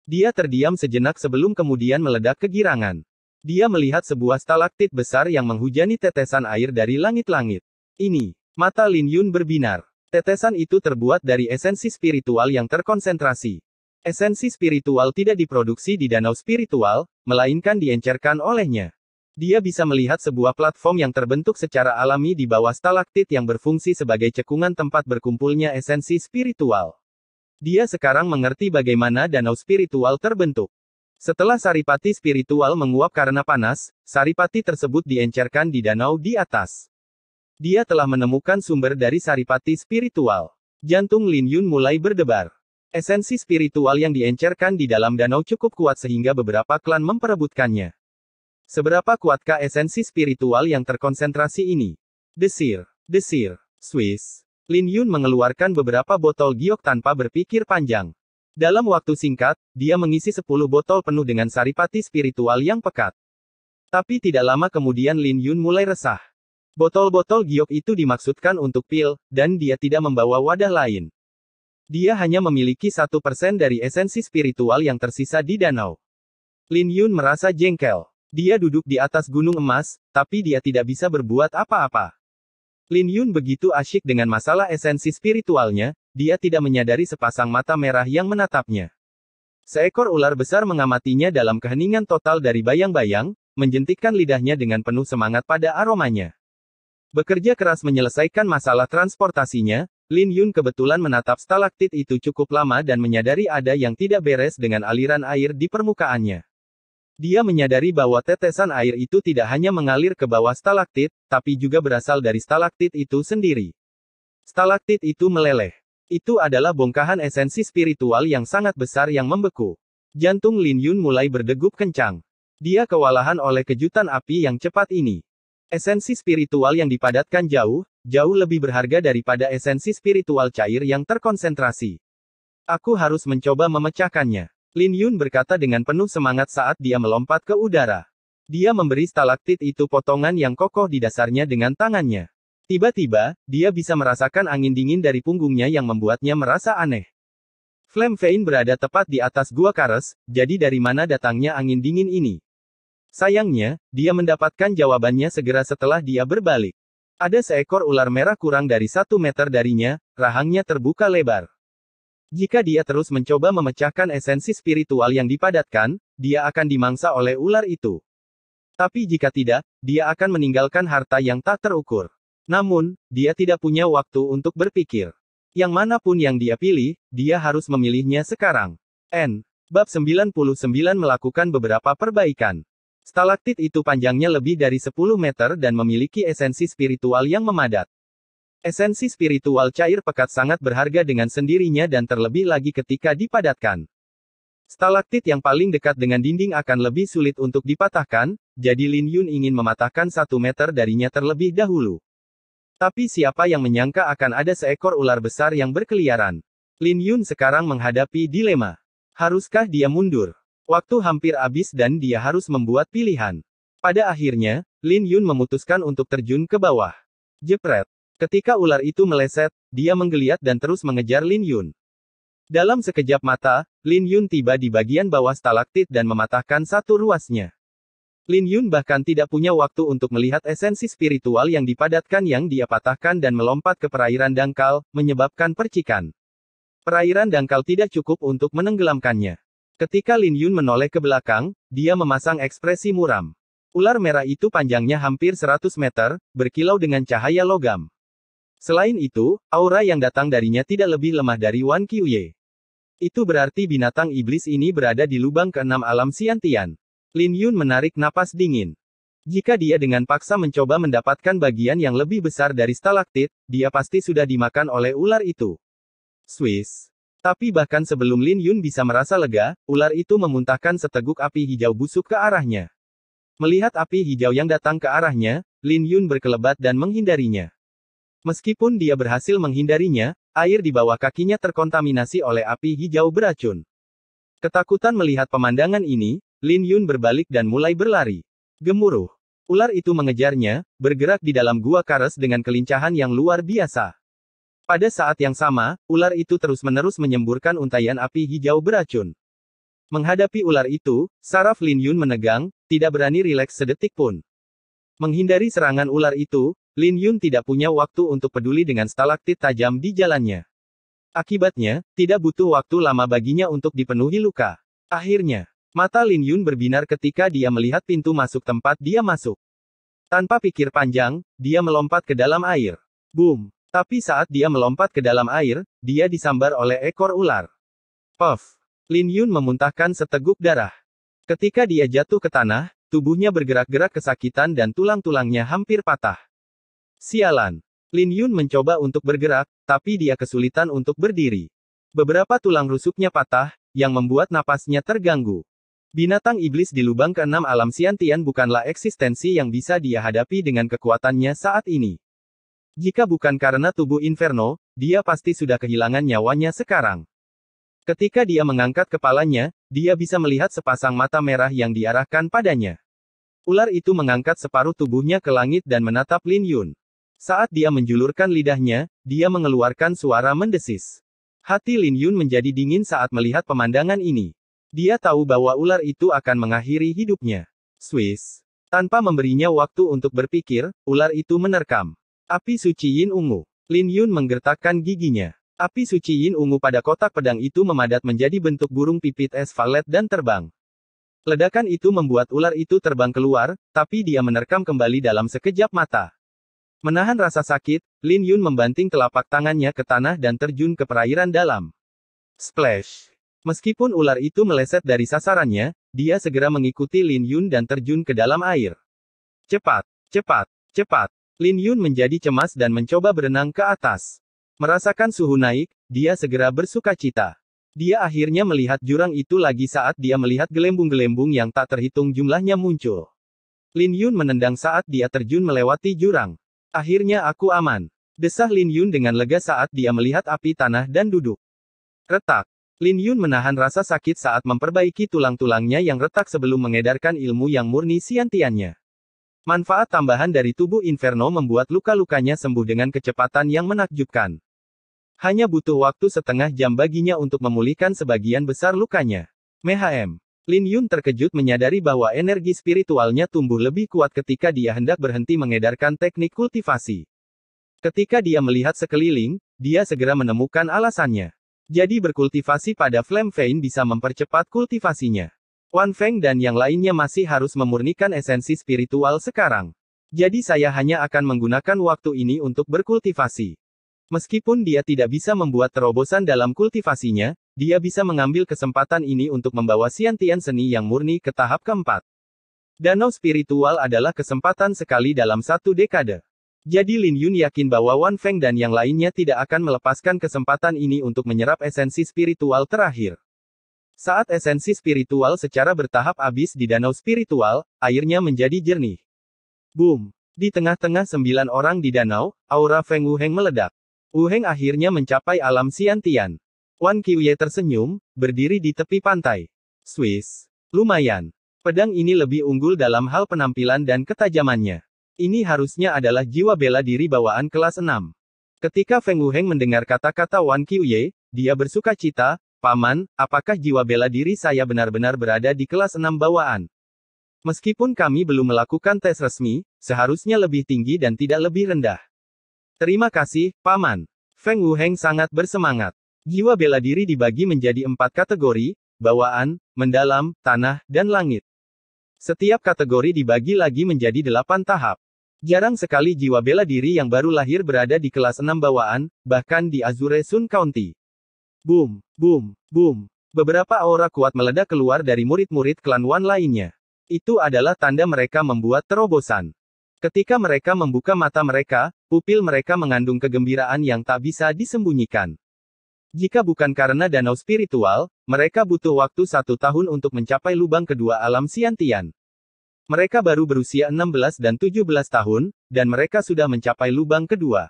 Dia terdiam sejenak sebelum kemudian meledak kegirangan. Dia melihat sebuah stalaktit besar yang menghujani tetesan air dari langit-langit. Ini. Mata Lin Yun berbinar. Tetesan itu terbuat dari esensi spiritual yang terkonsentrasi. Esensi spiritual tidak diproduksi di danau spiritual, melainkan diencerkan olehnya. Dia bisa melihat sebuah platform yang terbentuk secara alami di bawah stalaktit yang berfungsi sebagai cekungan tempat berkumpulnya esensi spiritual. Dia sekarang mengerti bagaimana danau spiritual terbentuk. Setelah saripati spiritual menguap karena panas, saripati tersebut diencerkan di danau di atas. Dia telah menemukan sumber dari saripati spiritual. Jantung Lin Yun mulai berdebar. Esensi spiritual yang diencerkan di dalam danau cukup kuat sehingga beberapa klan memperebutkannya. Seberapa kuatkah esensi spiritual yang terkonsentrasi ini? Desir. Desir. Swiss. Lin Yun mengeluarkan beberapa botol giok tanpa berpikir panjang. Dalam waktu singkat, dia mengisi 10 botol penuh dengan saripati spiritual yang pekat. Tapi tidak lama kemudian Lin Yun mulai resah. Botol-botol giok itu dimaksudkan untuk pil, dan dia tidak membawa wadah lain. Dia hanya memiliki 1% dari esensi spiritual yang tersisa di danau. Lin Yun merasa jengkel. Dia duduk di atas gunung emas, tapi dia tidak bisa berbuat apa-apa. Lin Yun begitu asyik dengan masalah esensi spiritualnya, dia tidak menyadari sepasang mata merah yang menatapnya. Seekor ular besar mengamatinya dalam keheningan total dari bayang-bayang, menjentikkan lidahnya dengan penuh semangat pada aromanya. Bekerja keras menyelesaikan masalah transportasinya, Lin Yun kebetulan menatap stalaktit itu cukup lama dan menyadari ada yang tidak beres dengan aliran air di permukaannya. Dia menyadari bahwa tetesan air itu tidak hanya mengalir ke bawah stalaktit, tapi juga berasal dari stalaktit itu sendiri. Stalaktit itu meleleh. Itu adalah bongkahan esensi spiritual yang sangat besar yang membeku. Jantung Lin Yun mulai berdegup kencang. Dia kewalahan oleh kejutan api yang cepat ini. Esensi spiritual yang dipadatkan jauh lebih berharga daripada esensi spiritual cair yang terkonsentrasi. Aku harus mencoba memecahkannya. Lin Yun berkata dengan penuh semangat saat dia melompat ke udara. Dia memberi stalaktit itu potongan yang kokoh di dasarnya dengan tangannya. Tiba-tiba, dia bisa merasakan angin dingin dari punggungnya yang membuatnya merasa aneh. Flame Vein berada tepat di atas gua Kares, jadi dari mana datangnya angin dingin ini? Sayangnya, dia mendapatkan jawabannya segera setelah dia berbalik. Ada seekor ular merah kurang dari 1 meter darinya, rahangnya terbuka lebar. Jika dia terus mencoba memecahkan esensi spiritual yang dipadatkan, dia akan dimangsa oleh ular itu. Tapi jika tidak, dia akan meninggalkan harta yang tak terukur. Namun, dia tidak punya waktu untuk berpikir. Yang manapun yang dia pilih, dia harus memilihnya sekarang. Bab 99 melakukan beberapa perbaikan. Stalaktit itu panjangnya lebih dari 10 meter dan memiliki esensi spiritual yang memadat. Esensi spiritual cair pekat sangat berharga dengan sendirinya dan terlebih lagi ketika dipadatkan. Stalaktit yang paling dekat dengan dinding akan lebih sulit untuk dipatahkan, jadi Lin Yun ingin mematahkan 1 meter darinya terlebih dahulu. Tapi siapa yang menyangka akan ada seekor ular besar yang berkeliaran? Lin Yun sekarang menghadapi dilema. Haruskah dia mundur? Waktu hampir habis dan dia harus membuat pilihan. Pada akhirnya, Lin Yun memutuskan untuk terjun ke bawah. Jepret. Ketika ular itu meleset, dia menggeliat dan terus mengejar Lin Yun. Dalam sekejap mata, Lin Yun tiba di bagian bawah stalaktit dan mematahkan satu ruasnya. Lin Yun bahkan tidak punya waktu untuk melihat esensi spiritual yang dipadatkan yang dia patahkan dan melompat ke perairan dangkal, menyebabkan percikan. Perairan dangkal tidak cukup untuk menenggelamkannya. Ketika Lin Yun menoleh ke belakang, dia memasang ekspresi muram. Ular merah itu panjangnya hampir 100 meter, berkilau dengan cahaya logam. Selain itu, aura yang datang darinya tidak lebih lemah dari Wan Qiuye. Itu berarti binatang iblis ini berada di lubang keenam alam Xiantian. Lin Yun menarik napas dingin. Jika dia dengan paksa mencoba mendapatkan bagian yang lebih besar dari stalaktit, dia pasti sudah dimakan oleh ular itu. Swiss. Tapi bahkan sebelum Lin Yun bisa merasa lega, ular itu memuntahkan seteguk api hijau busuk ke arahnya. Melihat api hijau yang datang ke arahnya, Lin Yun berkelebat dan menghindarinya. Meskipun dia berhasil menghindarinya, air di bawah kakinya terkontaminasi oleh api hijau beracun. Ketakutan melihat pemandangan ini, Lin Yun berbalik dan mulai berlari. Gemuruh. Ular itu mengejarnya, bergerak di dalam gua Kares dengan kelincahan yang luar biasa. Pada saat yang sama, ular itu terus-menerus menyemburkan untaian api hijau beracun. Menghadapi ular itu, saraf Lin Yun menegang, tidak berani rileks sedetik pun. Menghindari serangan ular itu, Lin Yun tidak punya waktu untuk peduli dengan stalaktit tajam di jalannya. Akibatnya, tidak butuh waktu lama baginya untuk dipenuhi luka. Akhirnya, mata Lin Yun berbinar ketika dia melihat pintu masuk tempat dia masuk. Tanpa pikir panjang, dia melompat ke dalam air. Boom! Tapi saat dia melompat ke dalam air, dia disambar oleh ekor ular. Puff! Lin Yun memuntahkan seteguk darah. Ketika dia jatuh ke tanah, tubuhnya bergerak-gerak kesakitan dan tulang-tulangnya hampir patah. Sialan. Lin Yun mencoba untuk bergerak, tapi dia kesulitan untuk berdiri. Beberapa tulang rusuknya patah, yang membuat napasnya terganggu. Binatang iblis di lubang keenam alam Xiantian bukanlah eksistensi yang bisa dia hadapi dengan kekuatannya saat ini. Jika bukan karena tubuh Inferno, dia pasti sudah kehilangan nyawanya sekarang. Ketika dia mengangkat kepalanya, dia bisa melihat sepasang mata merah yang diarahkan padanya. Ular itu mengangkat separuh tubuhnya ke langit dan menatap Lin Yun. Saat dia menjulurkan lidahnya, dia mengeluarkan suara mendesis. Hati Lin Yun menjadi dingin saat melihat pemandangan ini. Dia tahu bahwa ular itu akan mengakhiri hidupnya. Swiss. Tanpa memberinya waktu untuk berpikir, ular itu menerkam api suci yin ungu. Lin Yun menggertakkan giginya. Api suci yin ungu pada kotak pedang itu memadat menjadi bentuk burung pipit es valet dan terbang. Ledakan itu membuat ular itu terbang keluar, tapi dia menerkam kembali dalam sekejap mata. Menahan rasa sakit, Lin Yun membanting telapak tangannya ke tanah dan terjun ke perairan dalam. Splash! Meskipun ular itu meleset dari sasarannya, dia segera mengikuti Lin Yun dan terjun ke dalam air. Cepat, cepat, cepat. Lin Yun menjadi cemas dan mencoba berenang ke atas. Merasakan suhu naik, dia segera bersukacita. Dia akhirnya melihat jurang itu lagi saat dia melihat gelembung-gelembung yang tak terhitung jumlahnya muncul. Lin Yun menendang saat dia terjun melewati jurang. Akhirnya aku aman. Desah Lin Yun dengan lega saat dia melihat api tanah dan duduk. Retak. Lin Yun menahan rasa sakit saat memperbaiki tulang-tulangnya yang retak sebelum mengedarkan ilmu yang murni Xiantiannya. Manfaat tambahan dari tubuh Inferno membuat luka-lukanya sembuh dengan kecepatan yang menakjubkan. Hanya butuh waktu setengah jam baginya untuk memulihkan sebagian besar lukanya. MHM. Lin Yun terkejut menyadari bahwa energi spiritualnya tumbuh lebih kuat ketika dia hendak berhenti mengedarkan teknik kultivasi. Ketika dia melihat sekeliling, dia segera menemukan alasannya. Jadi berkultivasi pada Flame Vein bisa mempercepat kultivasinya. Wan Feng dan yang lainnya masih harus memurnikan esensi spiritual sekarang. Jadi saya hanya akan menggunakan waktu ini untuk berkultivasi. Meskipun dia tidak bisa membuat terobosan dalam kultivasinya, dia bisa mengambil kesempatan ini untuk membawa Xiantian seni yang murni ke tahap keempat. Danau spiritual adalah kesempatan sekali dalam satu dekade. Jadi Lin Yun yakin bahwa Wan Feng dan yang lainnya tidak akan melepaskan kesempatan ini untuk menyerap esensi spiritual terakhir. Saat esensi spiritual secara bertahap habis di danau spiritual, airnya menjadi jernih. Boom! Di tengah-tengah 9 orang di danau, aura Feng Wuheng meledak. Wuheng akhirnya mencapai alam Xiantian. Wan Qiuye tersenyum, berdiri di tepi pantai. Swiss. Lumayan. Pedang ini lebih unggul dalam hal penampilan dan ketajamannya. Ini harusnya adalah jiwa bela diri bawaan kelas 6. Ketika Feng Wuheng mendengar kata-kata Wan Qiuye, dia bersukacita. Paman, apakah jiwa bela diri saya benar-benar berada di kelas 6 bawaan? Meskipun kami belum melakukan tes resmi, seharusnya lebih tinggi dan tidak lebih rendah. Terima kasih, Paman. Feng Wuheng sangat bersemangat. Jiwa bela diri dibagi menjadi 4 kategori, bawaan, mendalam, tanah, dan langit. Setiap kategori dibagi lagi menjadi 8 tahap. Jarang sekali jiwa bela diri yang baru lahir berada di kelas 6 bawaan, bahkan di Azure Sun County. Boom, boom, boom. Beberapa aura kuat meledak keluar dari murid-murid klan Wan lainnya. Itu adalah tanda mereka membuat terobosan. Ketika mereka membuka mata mereka, pupil mereka mengandung kegembiraan yang tak bisa disembunyikan. Jika bukan karena danau spiritual, mereka butuh waktu 1 tahun untuk mencapai lubang kedua alam Xiantian. Mereka baru berusia 16 dan 17 tahun, dan mereka sudah mencapai lubang kedua.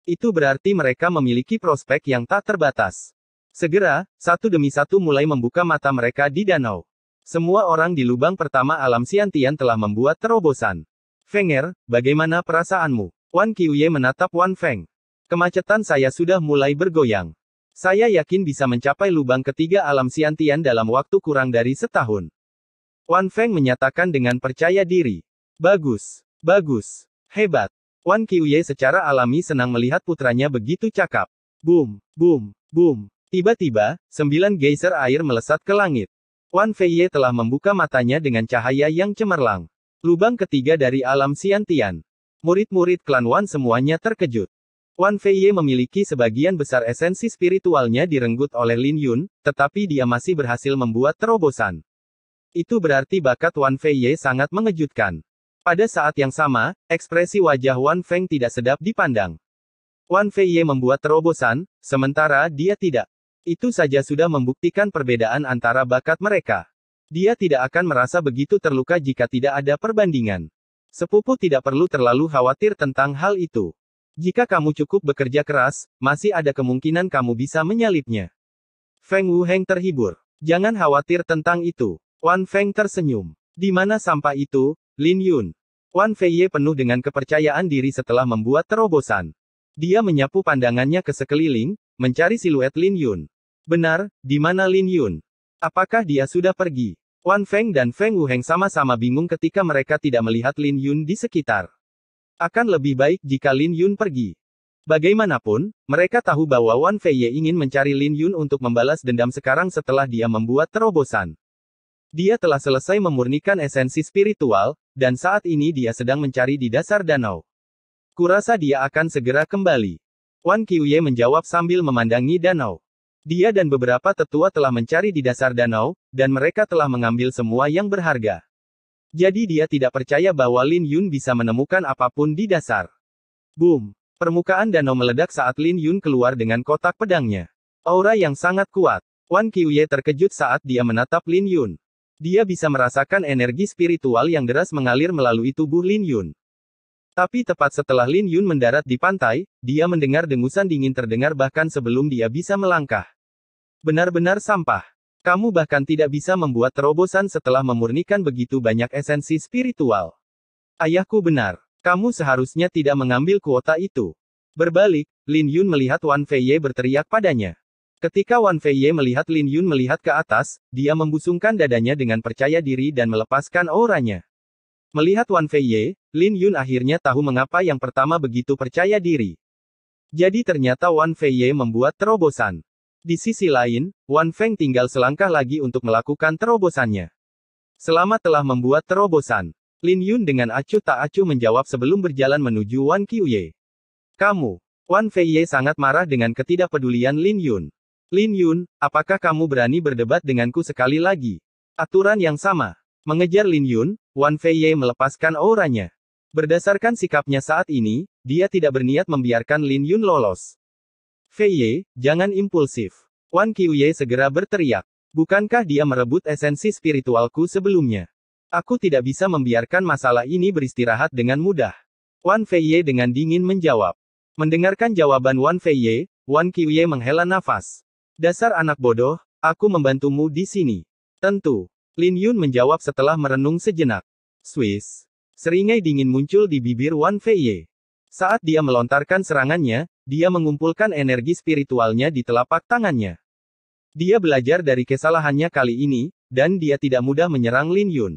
Itu berarti mereka memiliki prospek yang tak terbatas. Segera, satu demi satu mulai membuka mata mereka di danau. Semua orang di lubang pertama alam Xiantian telah membuat terobosan. Fenger, bagaimana perasaanmu? Wan Qiuye menatap Wan Feng. Kemacetan saya sudah mulai bergoyang. Saya yakin bisa mencapai lubang ketiga alam Xiantian dalam waktu kurang dari setahun. Wan Feng menyatakan dengan percaya diri. Bagus, bagus, hebat. Wan Qiuye secara alami senang melihat putranya begitu cakap. Boom, boom, boom. Tiba-tiba, 9 geyser air melesat ke langit. Wan Feiye telah membuka matanya dengan cahaya yang cemerlang. Lubang ketiga dari alam Xiantian. Murid-murid klan Wan semuanya terkejut. Wan Feiye memiliki sebagian besar esensi spiritualnya direnggut oleh Lin Yun, tetapi dia masih berhasil membuat terobosan. Itu berarti bakat Wan Feiye sangat mengejutkan. Pada saat yang sama, ekspresi wajah Wan Feng tidak sedap dipandang. Wan Feiye membuat terobosan, sementara dia tidak. Itu saja sudah membuktikan perbedaan antara bakat mereka. Dia tidak akan merasa begitu terluka jika tidak ada perbandingan. Sepupu tidak perlu terlalu khawatir tentang hal itu. Jika kamu cukup bekerja keras, masih ada kemungkinan kamu bisa menyalipnya. Feng Wuheng terhibur. Jangan khawatir tentang itu. Wan Feng tersenyum. Di mana sampah itu, Lin Yun? Wan Feiye penuh dengan kepercayaan diri setelah membuat terobosan. Dia menyapu pandangannya ke sekeliling, mencari siluet Lin Yun. Benar, di mana Lin Yun? Apakah dia sudah pergi? Wan Feng dan Feng Wuheng sama-sama bingung ketika mereka tidak melihat Lin Yun di sekitar. Akan lebih baik jika Lin Yun pergi. Bagaimanapun, mereka tahu bahwa Wan Feiye ingin mencari Lin Yun untuk membalas dendam sekarang setelah dia membuat terobosan. Dia telah selesai memurnikan esensi spiritual, dan saat ini dia sedang mencari di dasar danau. Kurasa dia akan segera kembali. Wan Qiuye menjawab sambil memandangi danau. Dia dan beberapa tetua telah mencari di dasar danau, dan mereka telah mengambil semua yang berharga. Jadi dia tidak percaya bahwa Lin Yun bisa menemukan apapun di dasar. Boom! Permukaan danau meledak saat Lin Yun keluar dengan kotak pedangnya. Aura yang sangat kuat. Wan Qiuye terkejut saat dia menatap Lin Yun. Dia bisa merasakan energi spiritual yang deras mengalir melalui tubuh Lin Yun. Tapi tepat setelah Lin Yun mendarat di pantai, dia mendengar dengusan dingin terdengar bahkan sebelum dia bisa melangkah. Benar-benar sampah. Kamu bahkan tidak bisa membuat terobosan setelah memurnikan begitu banyak esensi spiritual. Ayahku benar. Kamu seharusnya tidak mengambil kuota itu. Berbalik, Lin Yun melihat Wan Feiye berteriak padanya. Ketika Wan Feiye melihat Lin Yun melihat ke atas, dia membusungkan dadanya dengan percaya diri dan melepaskan auranya. Melihat Wan Feiye, Lin Yun akhirnya tahu mengapa yang pertama begitu percaya diri. Jadi ternyata Wan Feiye membuat terobosan. Di sisi lain, Wan Feng tinggal selangkah lagi untuk melakukan terobosannya. Selama telah membuat terobosan, Lin Yun dengan acuh tak acuh menjawab sebelum berjalan menuju Wan Qiuye. Kamu. Wan Feiye sangat marah dengan ketidakpedulian Lin Yun. Lin Yun, apakah kamu berani berdebat denganku sekali lagi? Aturan yang sama. Mengejar Lin Yun, Wan Feiye melepaskan auranya. Berdasarkan sikapnya saat ini, dia tidak berniat membiarkan Lin Yun lolos. Feiye, jangan impulsif. Wan Qiuye segera berteriak. Bukankah dia merebut esensi spiritualku sebelumnya? Aku tidak bisa membiarkan masalah ini beristirahat dengan mudah. Wan Feiye dengan dingin menjawab. Mendengarkan jawaban Wan Feiye, Wan Qiuye menghela nafas. Dasar anak bodoh, aku membantumu di sini. Tentu. Lin Yun menjawab setelah merenung sejenak. Swiss. Seringai dingin muncul di bibir Wan Feiye. Saat dia melontarkan serangannya, dia mengumpulkan energi spiritualnya di telapak tangannya. Dia belajar dari kesalahannya kali ini, dan dia tidak mudah menyerang Lin Yun.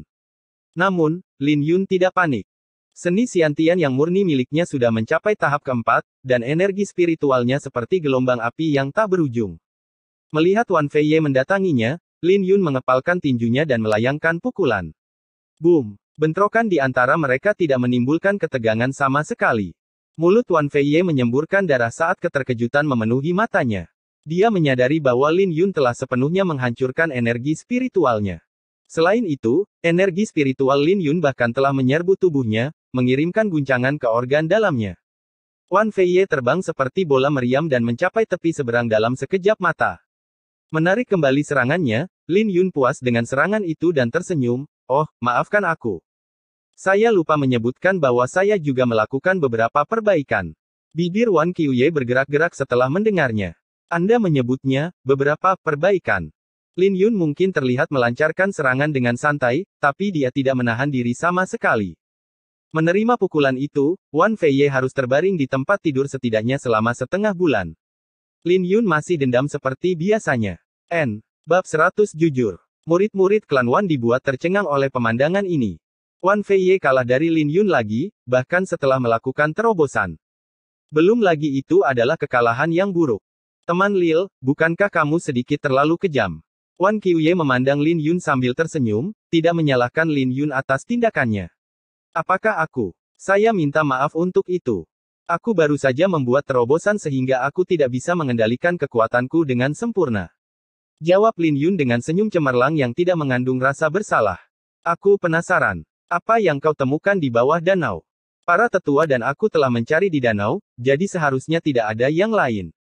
Namun, Lin Yun tidak panik. Seni Xiantian yang murni miliknya sudah mencapai tahap keempat, dan energi spiritualnya seperti gelombang api yang tak berujung. Melihat Wan Feiye mendatanginya, Lin Yun mengepalkan tinjunya dan melayangkan pukulan. Boom! Bentrokan di antara mereka tidak menimbulkan ketegangan sama sekali. Mulut Wan Feiye menyemburkan darah saat keterkejutan memenuhi matanya. Dia menyadari bahwa Lin Yun telah sepenuhnya menghancurkan energi spiritualnya. Selain itu, energi spiritual Lin Yun bahkan telah menyerbu tubuhnya, mengirimkan guncangan ke organ dalamnya. Wan Feiye terbang seperti bola meriam dan mencapai tepi seberang dalam sekejap mata. Menarik kembali serangannya, Lin Yun puas dengan serangan itu dan tersenyum, "Oh, maafkan aku. Saya lupa menyebutkan bahwa saya juga melakukan beberapa perbaikan." Bibir Wan Qiuye bergerak-gerak setelah mendengarnya. Anda menyebutnya, beberapa perbaikan. Lin Yun mungkin terlihat melancarkan serangan dengan santai, tapi dia tidak menahan diri sama sekali. Menerima pukulan itu, Wan Feiye harus terbaring di tempat tidur setidaknya selama setengah bulan. Lin Yun masih dendam seperti biasanya. Bab 100 jujur. Murid-murid klan Wan dibuat tercengang oleh pemandangan ini. Wan Feiye kalah dari Lin Yun lagi, bahkan setelah melakukan terobosan. Belum lagi itu adalah kekalahan yang buruk. Teman Lil, bukankah kamu sedikit terlalu kejam? Wan Qiuye memandang Lin Yun sambil tersenyum, tidak menyalahkan Lin Yun atas tindakannya. Apakah aku? Saya minta maaf untuk itu. Aku baru saja membuat terobosan sehingga aku tidak bisa mengendalikan kekuatanku dengan sempurna. Jawab Lin Yun dengan senyum cemerlang yang tidak mengandung rasa bersalah. Aku penasaran. Apa yang kau temukan di bawah danau? Para tetua dan aku telah mencari di danau, jadi seharusnya tidak ada yang lain.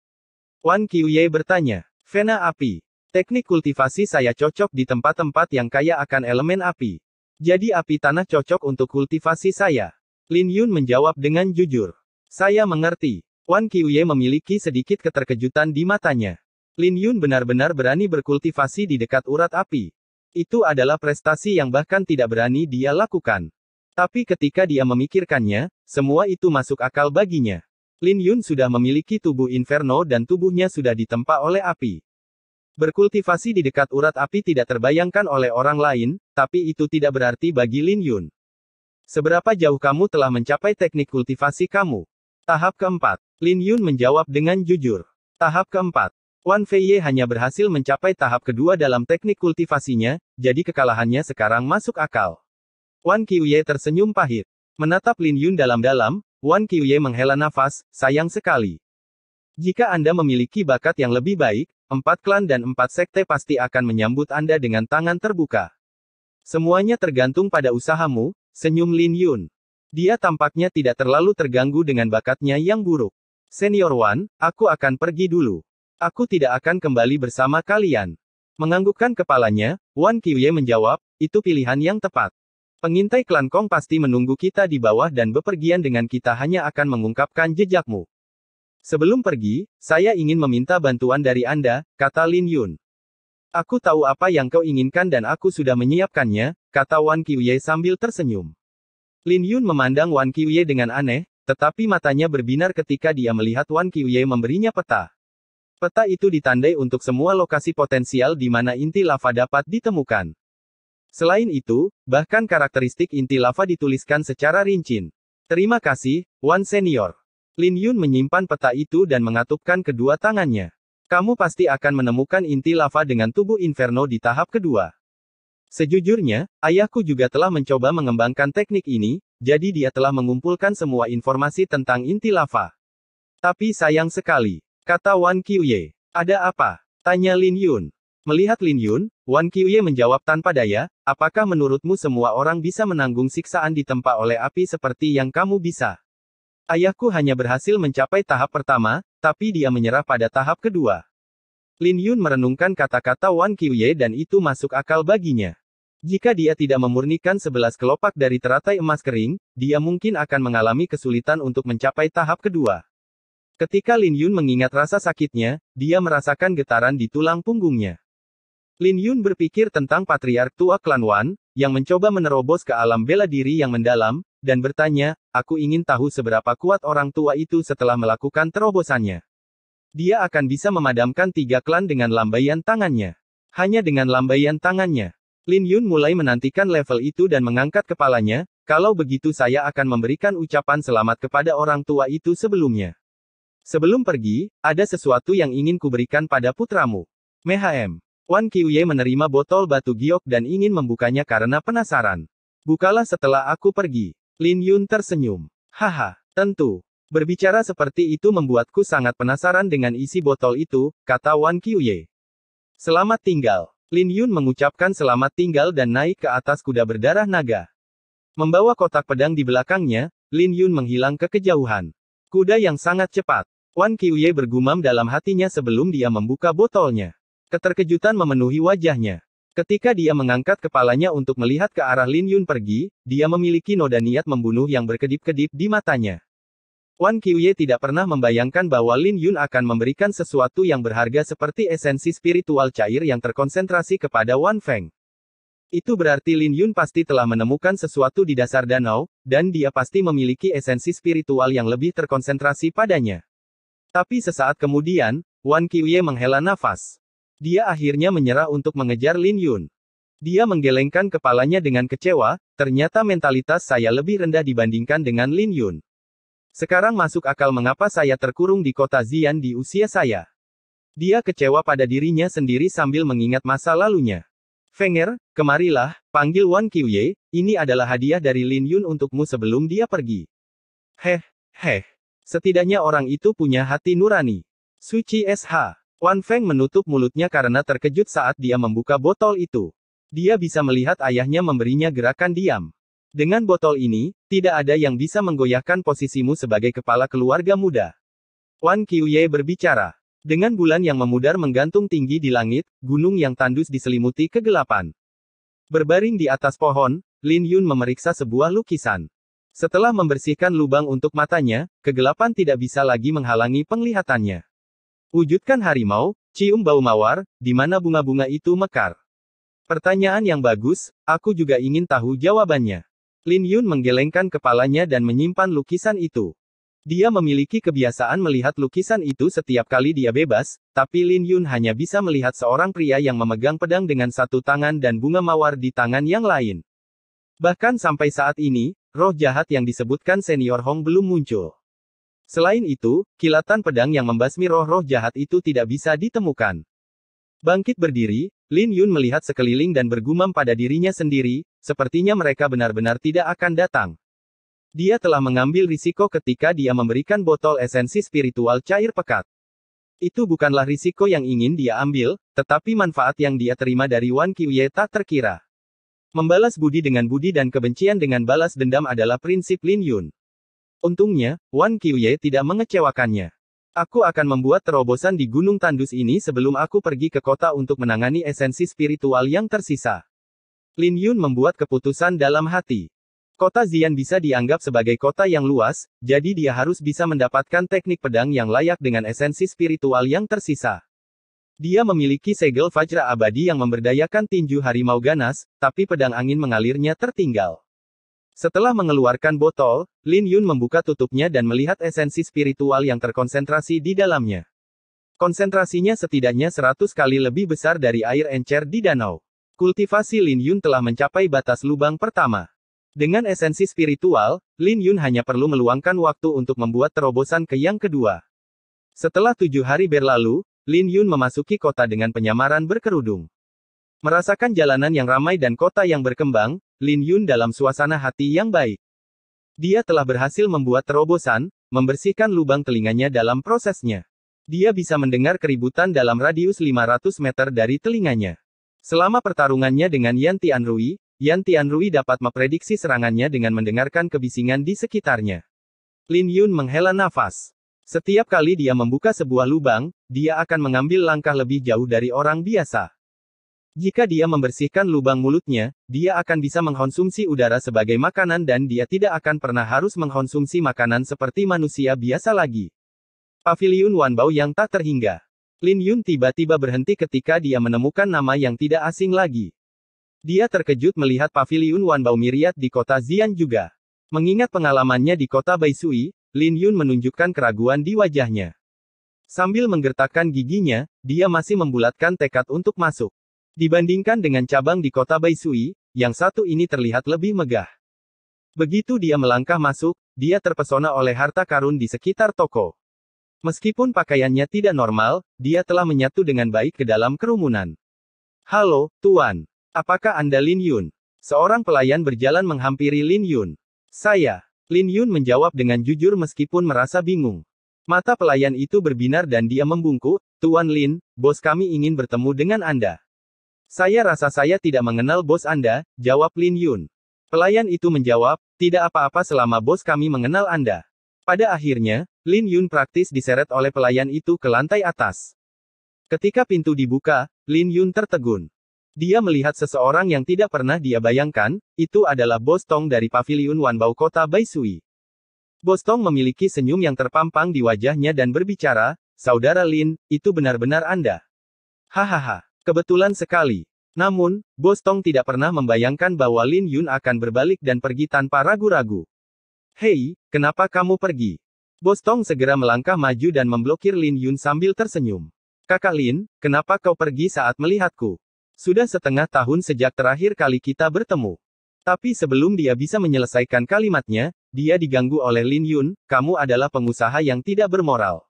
Wan Qiuye bertanya. Vena api. Teknik kultivasi saya cocok di tempat-tempat yang kaya akan elemen api. Jadi api tanah cocok untuk kultivasi saya. Lin Yun menjawab dengan jujur. Saya mengerti. Wan Qiuye memiliki sedikit keterkejutan di matanya. Lin Yun benar-benar berani berkultivasi di dekat urat api. Itu adalah prestasi yang bahkan tidak berani dia lakukan. Tapi ketika dia memikirkannya, semua itu masuk akal baginya. Lin Yun sudah memiliki tubuh inferno dan tubuhnya sudah ditempa oleh api. Berkultivasi di dekat urat api tidak terbayangkan oleh orang lain, tapi itu tidak berarti bagi Lin Yun. Seberapa jauh kamu telah mencapai teknik kultivasi kamu? Tahap keempat. Lin Yun menjawab dengan jujur. Tahap keempat. Wan Feiye hanya berhasil mencapai tahap kedua dalam teknik kultivasinya, jadi kekalahannya sekarang masuk akal. Wan Qiuye tersenyum pahit. Menatap Lin Yun dalam-dalam, Wan Qiuye menghela nafas, sayang sekali. Jika Anda memiliki bakat yang lebih baik, 4 klan dan 4 sekte pasti akan menyambut Anda dengan tangan terbuka. Semuanya tergantung pada usahamu, senyum Lin Yun. Dia tampaknya tidak terlalu terganggu dengan bakatnya yang buruk. Senior Wan, aku akan pergi dulu. Aku tidak akan kembali bersama kalian. Menganggukkan kepalanya, Wan Qiuye menjawab, itu pilihan yang tepat. Pengintai klan Kong pasti menunggu kita di bawah dan bepergian dengan kita hanya akan mengungkapkan jejakmu. Sebelum pergi, saya ingin meminta bantuan dari Anda, kata Lin Yun. Aku tahu apa yang kau inginkan dan aku sudah menyiapkannya, kata Wan Qiuye sambil tersenyum. Lin Yun memandang Wan Qiuye dengan aneh, tetapi matanya berbinar ketika dia melihat Wan Qiuye memberinya peta. Peta itu ditandai untuk semua lokasi potensial di mana inti lava dapat ditemukan. Selain itu, bahkan karakteristik inti lava dituliskan secara rinci. Terima kasih, Wan Senior. Lin Yun menyimpan peta itu dan mengatupkan kedua tangannya. Kamu pasti akan menemukan inti lava dengan tubuh inferno di tahap kedua. Sejujurnya, ayahku juga telah mencoba mengembangkan teknik ini, jadi dia telah mengumpulkan semua informasi tentang inti lava. Tapi sayang sekali, kata Wan Qiuye. Ada apa? Tanya Lin Yun. Melihat Lin Yun, Wan Qiuye menjawab tanpa daya, apakah menurutmu semua orang bisa menanggung siksaan ditempa oleh api seperti yang kamu bisa? Ayahku hanya berhasil mencapai tahap pertama, tapi dia menyerah pada tahap kedua. Lin Yun merenungkan kata-kata Wan Qiuye dan itu masuk akal baginya. Jika dia tidak memurnikan 11 kelopak dari teratai emas kering, dia mungkin akan mengalami kesulitan untuk mencapai tahap kedua. Ketika Lin Yun mengingat rasa sakitnya, dia merasakan getaran di tulang punggungnya. Lin Yun berpikir tentang patriark tua klan Wan, yang mencoba menerobos ke alam bela diri yang mendalam, dan bertanya, aku ingin tahu seberapa kuat orang tua itu setelah melakukan terobosannya. Dia akan bisa memadamkan 3 klan dengan lambaian tangannya. Hanya dengan lambaian tangannya. Lin Yun mulai menantikan level itu dan mengangkat kepalanya, kalau begitu saya akan memberikan ucapan selamat kepada orang tua itu sebelumnya. Sebelum pergi, ada sesuatu yang ingin kuberikan pada putramu. MHM. Wan Qiuye menerima botol batu giok dan ingin membukanya karena penasaran. Bukalah setelah aku pergi. Lin Yun tersenyum. Haha, tentu. Berbicara seperti itu membuatku sangat penasaran dengan isi botol itu, kata Wan Qiuye. Selamat tinggal. Lin Yun mengucapkan selamat tinggal dan naik ke atas kuda berdarah naga. Membawa kotak pedang di belakangnya, Lin Yun menghilang ke kejauhan. Kuda yang sangat cepat. Wan Qiuye bergumam dalam hatinya sebelum dia membuka botolnya. Keterkejutan memenuhi wajahnya. Ketika dia mengangkat kepalanya untuk melihat ke arah Lin Yun pergi, dia memiliki noda niat membunuh yang berkedip-kedip di matanya. Wan Qiuye tidak pernah membayangkan bahwa Lin Yun akan memberikan sesuatu yang berharga seperti esensi spiritual cair yang terkonsentrasi kepada Wan Feng. Itu berarti Lin Yun pasti telah menemukan sesuatu di dasar danau, dan dia pasti memiliki esensi spiritual yang lebih terkonsentrasi padanya. Tapi sesaat kemudian, Wan Qiuye menghela nafas. Dia akhirnya menyerah untuk mengejar Lin Yun. Dia menggelengkan kepalanya dengan kecewa, ternyata mentalitas saya lebih rendah dibandingkan dengan Lin Yun. Sekarang masuk akal mengapa saya terkurung di kota Xian di usia saya. Dia kecewa pada dirinya sendiri sambil mengingat masa lalunya. Fenger, kemarilah, panggil Wan Qiuye, ini adalah hadiah dari Lin Yun untukmu sebelum dia pergi. Heh. Setidaknya orang itu punya hati nurani. Suci SH. Wan Feng menutup mulutnya karena terkejut saat dia membuka botol itu. Dia bisa melihat ayahnya memberinya gerakan diam. Dengan botol ini, tidak ada yang bisa menggoyahkan posisimu sebagai kepala keluarga muda. Wan Qiuye berbicara. Dengan bulan yang memudar menggantung tinggi di langit, gunung yang tandus diselimuti kegelapan. Berbaring di atas pohon, Lin Yun memeriksa sebuah lukisan. Setelah membersihkan lubang untuk matanya, kegelapan tidak bisa lagi menghalangi penglihatannya. Wujudkan harimau, cium bau mawar, di mana bunga-bunga itu mekar. Pertanyaan yang bagus, aku juga ingin tahu jawabannya. Lin Yun menggelengkan kepalanya dan menyimpan lukisan itu. Dia memiliki kebiasaan melihat lukisan itu setiap kali dia bebas, tapi Lin Yun hanya bisa melihat seorang pria yang memegang pedang dengan satu tangan dan bunga mawar di tangan yang lain. Bahkan sampai saat ini, roh jahat yang disebutkan Senior Hong belum muncul. Selain itu, kilatan pedang yang membasmi roh-roh jahat itu tidak bisa ditemukan. Bangkit berdiri, Lin Yun melihat sekeliling dan bergumam pada dirinya sendiri, sepertinya mereka benar-benar tidak akan datang. Dia telah mengambil risiko ketika dia memberikan botol esensi spiritual cair pekat. Itu bukanlah risiko yang ingin dia ambil, tetapi manfaat yang dia terima dari Wan Qiuye tak terkira. Membalas budi dengan budi dan kebencian dengan balas dendam adalah prinsip Lin Yun. Untungnya, Wan Qiuye tidak mengecewakannya. Aku akan membuat terobosan di Gunung Tandus ini sebelum aku pergi ke kota untuk menangani esensi spiritual yang tersisa. Lin Yun membuat keputusan dalam hati. Kota Xian bisa dianggap sebagai kota yang luas, jadi dia harus bisa mendapatkan teknik pedang yang layak dengan esensi spiritual yang tersisa. Dia memiliki segel Vajra abadi yang memberdayakan tinju harimau ganas, tapi pedang angin mengalirnya tertinggal. Setelah mengeluarkan botol, Lin Yun membuka tutupnya dan melihat esensi spiritual yang terkonsentrasi di dalamnya. Konsentrasinya setidaknya 100 kali lebih besar dari air encer di danau. Kultivasi Lin Yun telah mencapai batas lubang pertama. Dengan esensi spiritual, Lin Yun hanya perlu meluangkan waktu untuk membuat terobosan ke yang kedua. Setelah 7 hari berlalu, Lin Yun memasuki kota dengan penyamaran berkerudung. Merasakan jalanan yang ramai dan kota yang berkembang, Lin Yun dalam suasana hati yang baik. Dia telah berhasil membuat terobosan, membersihkan lubang telinganya dalam prosesnya. Dia bisa mendengar keributan dalam radius 500 meter dari telinganya. Selama pertarungannya dengan Yan Tianrui, Yan Tianrui dapat memprediksi serangannya dengan mendengarkan kebisingan di sekitarnya. Lin Yun menghela nafas. Setiap kali dia membuka sebuah lubang, dia akan mengambil langkah lebih jauh dari orang biasa. Jika dia membersihkan lubang mulutnya, dia akan bisa mengkonsumsi udara sebagai makanan dan dia tidak akan pernah harus mengkonsumsi makanan seperti manusia biasa lagi. Paviliun Wanbao yang tak terhingga. Lin Yun tiba-tiba berhenti ketika dia menemukan nama yang tidak asing lagi. Dia terkejut melihat Paviliun Wanbao Myriad di kota Xian juga. Mengingat pengalamannya di kota Baisui, Lin Yun menunjukkan keraguan di wajahnya. Sambil menggertakkan giginya, dia masih membulatkan tekad untuk masuk. Dibandingkan dengan cabang di kota Baisui, yang satu ini terlihat lebih megah. Begitu dia melangkah masuk, dia terpesona oleh harta karun di sekitar toko. Meskipun pakaiannya tidak normal, dia telah menyatu dengan baik ke dalam kerumunan. Halo, Tuan. Apakah Anda Lin Yun? Seorang pelayan berjalan menghampiri Lin Yun. Saya. Lin Yun menjawab dengan jujur meskipun merasa bingung. Mata pelayan itu berbinar dan dia membungkuk, Tuan Lin, bos kami ingin bertemu dengan Anda. Saya rasa saya tidak mengenal bos Anda, jawab Lin Yun. Pelayan itu menjawab, tidak apa-apa selama bos kami mengenal Anda. Pada akhirnya, Lin Yun praktis diseret oleh pelayan itu ke lantai atas. Ketika pintu dibuka, Lin Yun tertegun. Dia melihat seseorang yang tidak pernah dia bayangkan, itu adalah Bos Tong dari Paviliun Wanbao kota Baisui. Bos Tong memiliki senyum yang terpampang di wajahnya dan berbicara, Saudara Lin, itu benar-benar Anda. Hahaha, kebetulan sekali. Namun, Bos Tong tidak pernah membayangkan bahwa Lin Yun akan berbalik dan pergi tanpa ragu-ragu. Hei, kenapa kamu pergi? Bos Tong segera melangkah maju dan memblokir Lin Yun sambil tersenyum. Kakak Lin, kenapa kau pergi saat melihatku? Sudah setengah tahun sejak terakhir kali kita bertemu. Tapi sebelum dia bisa menyelesaikan kalimatnya, dia diganggu oleh Lin Yun, kamu adalah pengusaha yang tidak bermoral.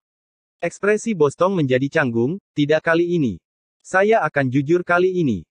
Ekspresi Bos Tong menjadi canggung, tidak kali ini. Saya akan jujur kali ini.